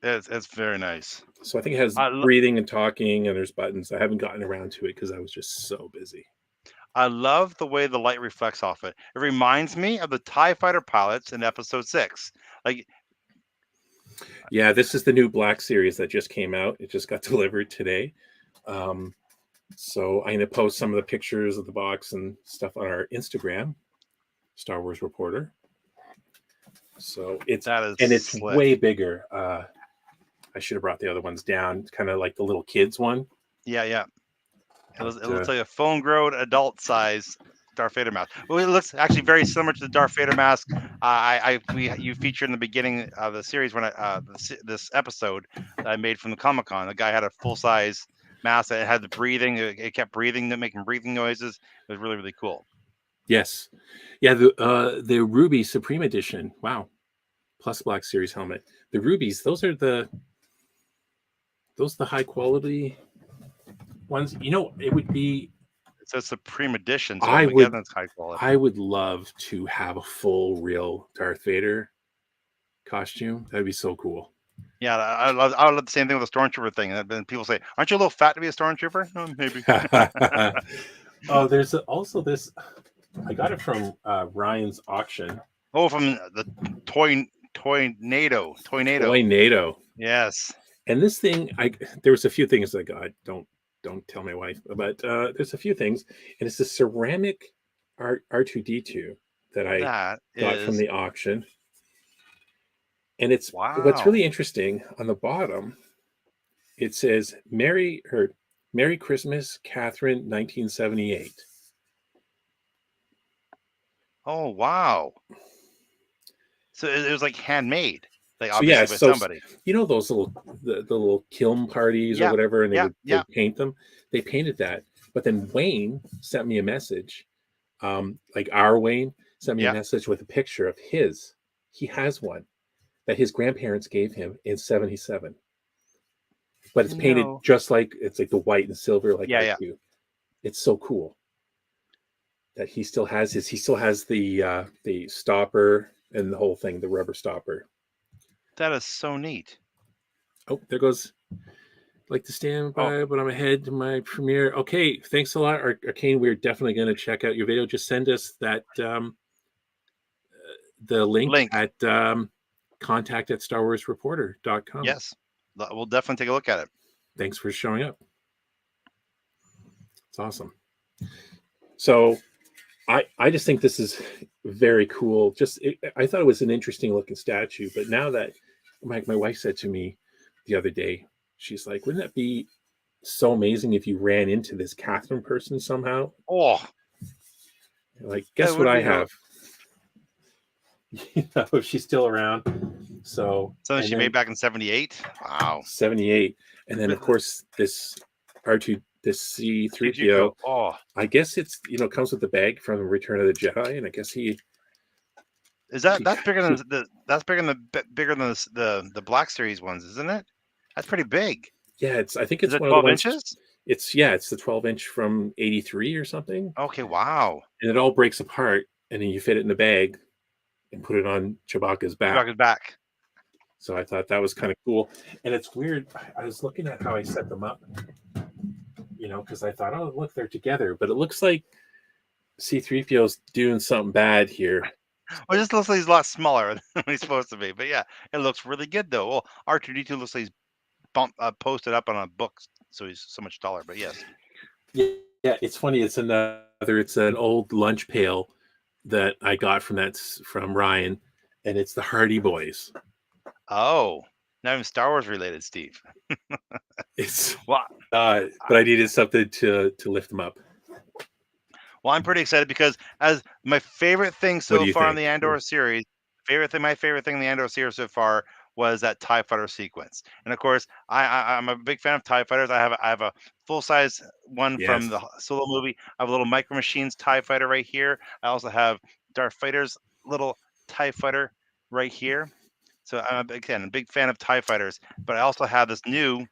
It's very nice. So I think it has breathing and talking, and there's buttons. I haven't gotten around to it because I was just so busy. I love the way the light reflects off it. It reminds me of the TIE Fighter pilots in Episode 6. Like, yeah, this is the new Black Series that just came out. It just got delivered today. So I'm going to post some of the pictures of the box and stuff on our Instagram, Star Wars Reporter. So it's slick. Way bigger. I should have brought the other ones down. It's kind of like the little kids one. Yeah. It looks like a phone-grown adult size Darth Vader mask. Well, it looks actually very similar to the Darth Vader mask you featured in the beginning of the series when this episode that I made from the Comic-Con. The guy had a full-size mask that had the breathing. It kept breathing, making breathing noises. It was really, really cool. Yes, yeah. The Ruby Supreme Edition. Wow, plus Black Series helmet. The Rubies. Those are the high quality ones. You know, it would be. It's a Supreme Edition. So I that's high quality. I would love to have a full, real Darth Vader costume. That'd be so cool. Yeah, I love the same thing with the Stormtrooper thing. And then people say, "Aren't you a little fat to be a Stormtrooper?" No, maybe. Oh, there's also this. I got it from Ryan's auction. Oh, from the Toynado. Yes. And this thing, there was a few things I got. Don't tell my wife, but there's a few things, and it's a ceramic R2D2 that I got from the auction. And it's what's really interesting on the bottom. It says Merry Christmas, Catherine, 1978. Oh wow! So it was like handmade, like obviously by somebody. You know those the little kiln parties or whatever, and they would paint them. They painted that, but then Wayne sent me a message. Like our Wayne sent me a message with a picture of his. He has one that his grandparents gave him in '77, but it's painted just like it's like the white and silver, like you. It's so cool that he still has his. He still has the stopper and the whole thing, the rubber stopper. That is so neat. Oh, there goes. Like to stand by, but I'm ahead to my premiere. Okay, thanks a lot, Arcane. We're definitely going to check out your video. Just send us that the link. At contact@starwarsreporter.com. Yes, we'll definitely take a look at it. Thanks for showing up. It's awesome. So I just think this is very cool. I thought it was an interesting looking statue, but now that my wife said to me the other day, she's like, wouldn't that be so amazing if you ran into this Catherine person somehow? Oh, Like, that guess what would I be cool. have? If she's still around. So Something she made back in '78. Wow. 78. And then of course this R2 this C3PO. Oh, I guess it's comes with the bag from Return of the Jedi, and I guess that's bigger than the Black Series ones, isn't it? That's pretty big. Yeah, I think Is it's it one of the 12 ones. inches? It's the 12-inch from 83 or something. Okay, wow. And it all breaks apart, and then you fit it in the bag and put it on Chewbacca's back. Chewbacca's back. So I thought that was kind of cool. And it's weird. I was looking at how I set them up, because I thought, oh, look, they're together. But it looks like C-3PO's doing something bad here. Well, it just looks like he's a lot smaller than he's supposed to be. But yeah, it looks really good, though. Well, R2-D2 looks like he's posted up on a book, so he's so much taller. But yes. Yeah, it's funny. It's an old lunch pail that I got from Ryan, and it's the Hardy Boys. Oh, not even Star Wars related, Steve. It's Well, but I needed something to lift them up. Well, I'm pretty excited because as my favorite thing so far in the Andor series, my favorite thing in the Andor series so far was that TIE fighter sequence. And of course, I'm a big fan of TIE fighters. I have a full size one from the Solo movie. I have a little Micro Machines TIE fighter right here. I also have Darth Vader's little TIE fighter right here. So I'm a big fan of TIE fighters. But I also have this new.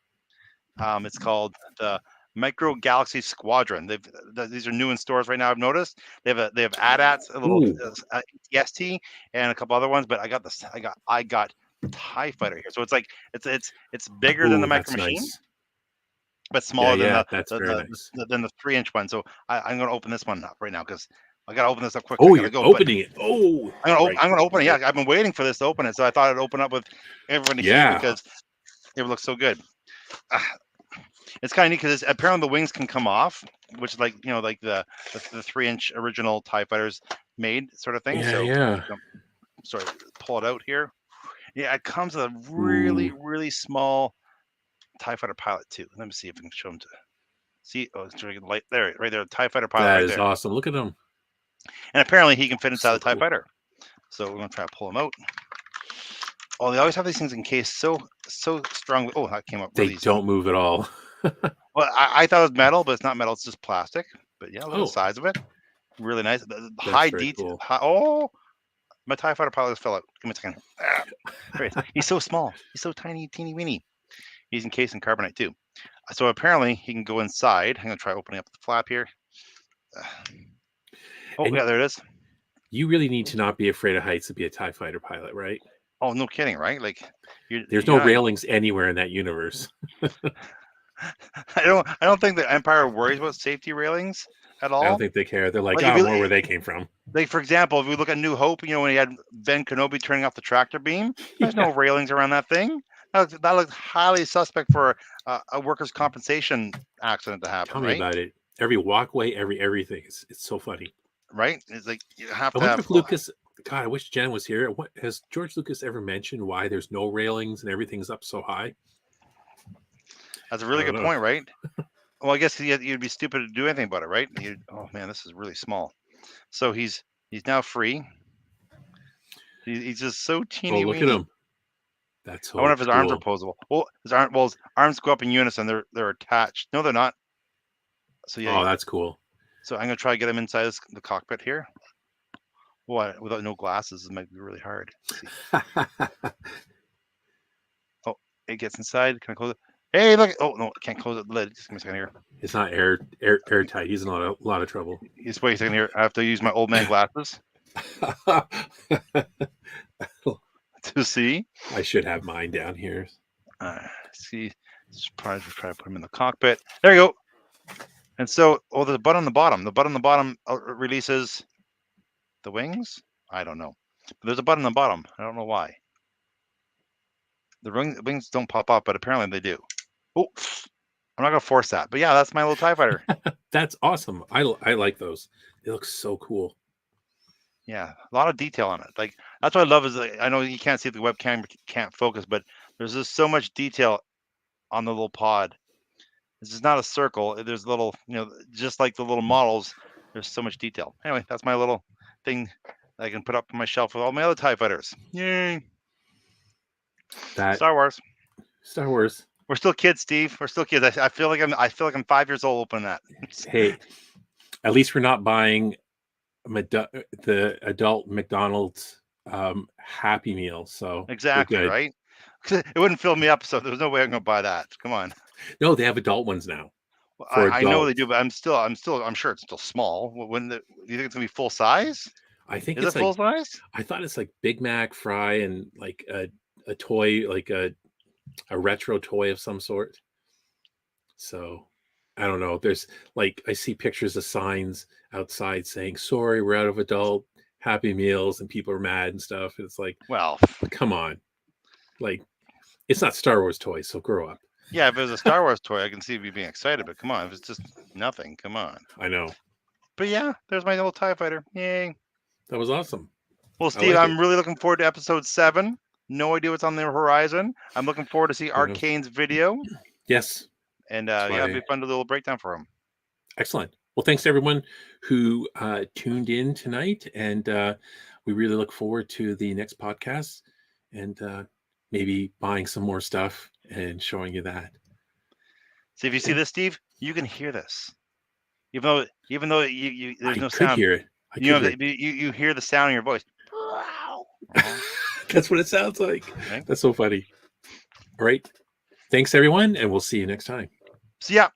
It's called the Micro Galaxy Squadron. These are new in stores right now. I've noticed they have AT-ATs, a little EST, and a couple other ones. But I got TIE fighter here, so it's like it's bigger than the Micro Machine, nice. but smaller than the 3-inch one. So I'm going to open this one up right now because I got to open this up quick. Oh, you're opening it. Oh, I'm going to open it. Yeah, I've been waiting for this to open it, so I thought I'd open up with everybody here because it looks so good. It's kind of neat because apparently the wings can come off, which is like the 3-inch original TIE fighters made sort of thing. Sorry, pull it out here. Yeah, it comes with a really really small TIE fighter pilot too. Let me see if I can show them to see. Oh, it's light there, right there. TIE fighter pilot. That is awesome. Look at him. And apparently he can fit inside the TIE fighter. So we're gonna try to pull him out. Oh, they always have these things encased so strongly. Oh, that came up. They don't move at all. Well, I thought it was metal, but it's not metal. It's just plastic. But yeah, look at the size of it. Really nice. The high detail. Cool. My TIE fighter pilot just fell out. Give me a second. He's so small. He's so tiny, teeny weeny. He's encased in carbonite too. So apparently he can go inside. I'm gonna try opening up the flap here. Yeah, there it is. You really need to not be afraid of heights to be a TIE fighter pilot, right? Oh, no kidding, right? Like there's no railings anywhere in that universe. I don't think the Empire worries about safety railings at all. I don't think they care. They're like, more where they came from. Like, for example, if we look at New Hope, when he had Ben Kenobi turning off the tractor beam, there's no railings around that thing. That looks highly suspect for a workers' compensation accident to happen. Tell me about it. Every walkway, everything. It's so funny. Right? It's like you have to I wonder if Lucas. God, I wish Jen was here. What has George Lucas ever mentioned? Why there's no railings and everything's up so high? That's a really good point, right? Well, I guess you'd be stupid to do anything about it, right? Oh man, this is really small. So he's now free. He's just so teeny. Oh, look at him. That's. I wonder if his arms are posable. Well, his arms go up in unison. They're attached. No, they're not. So yeah. Oh, that's cool. So I'm gonna try to get him inside the cockpit here. What? Without no glasses, it might be really hard. Oh, it gets inside. Can I close it? Hey, look! Oh no, I can't close the lid. Just give me a second here. It's not airtight. He's in a lot of trouble. Just wait a second here. I have to use my old man glasses to see. I should have mine down here. See, try to put him in the cockpit. There you go. And so, there's a button on the bottom. The button on the bottom releases the wings. I don't know. But there's a button on the bottom. I don't know why. The wings don't pop up, but apparently they do. Oh, I'm not gonna force that, but yeah, that's my little TIE fighter. That's awesome. I like those. They look so cool. Yeah, a lot of detail on it. Like that's what I love is I know you can't see the webcam, can't focus, but there's just so much detail on the little pod. This is not a circle. There's little, just like the little models. There's so much detail. Anyway, that's my little thing that I can put up on my shelf with all my other TIE fighters. Yay! That Star Wars. Star Wars. We're still kids, Steve. We're still kids. I feel like I'm 5 years old opening that. Hey, at least we're not buying the adult McDonald's Happy Meal. So Exactly, right? It wouldn't fill me up, so there's no way I'm gonna buy that. Come on. No, they have adult ones now. Well, For I know they adults. do, but I'm sure it's still small. Do you think it's gonna be full size? I think Is it's it full like size? I thought it's like Big Mac fry and like a toy, like a retro toy of some sort. So I don't know. There's like I see pictures of signs outside saying, "Sorry, we're out of adult Happy Meals," and people are mad and stuff. It's like, Well, come on, like it's not Star Wars toys, so grow up. yeah, if it was a Star Wars toy, I can see you being excited, but come on, if it's just nothing, come on. I know. But yeah, there's my little TIE fighter. Yay. That was awesome. Well, Steve, like I'm really looking forward to episode 7. No idea what's on the horizon. I'm looking forward to see Arcane's video. Yes. And yeah, it'll be fun to do a little breakdown for him. Excellent. Well, thanks to everyone who tuned in tonight. And we really look forward to the next podcast and maybe buying some more stuff and showing you that. So if you see this, Steve, you can hear this. Even though you there's no sound. Hear it. You hear the sound in your voice. That's what it sounds like. Okay. That's so funny. All right. Thanks, everyone, and we'll see you next time. See ya.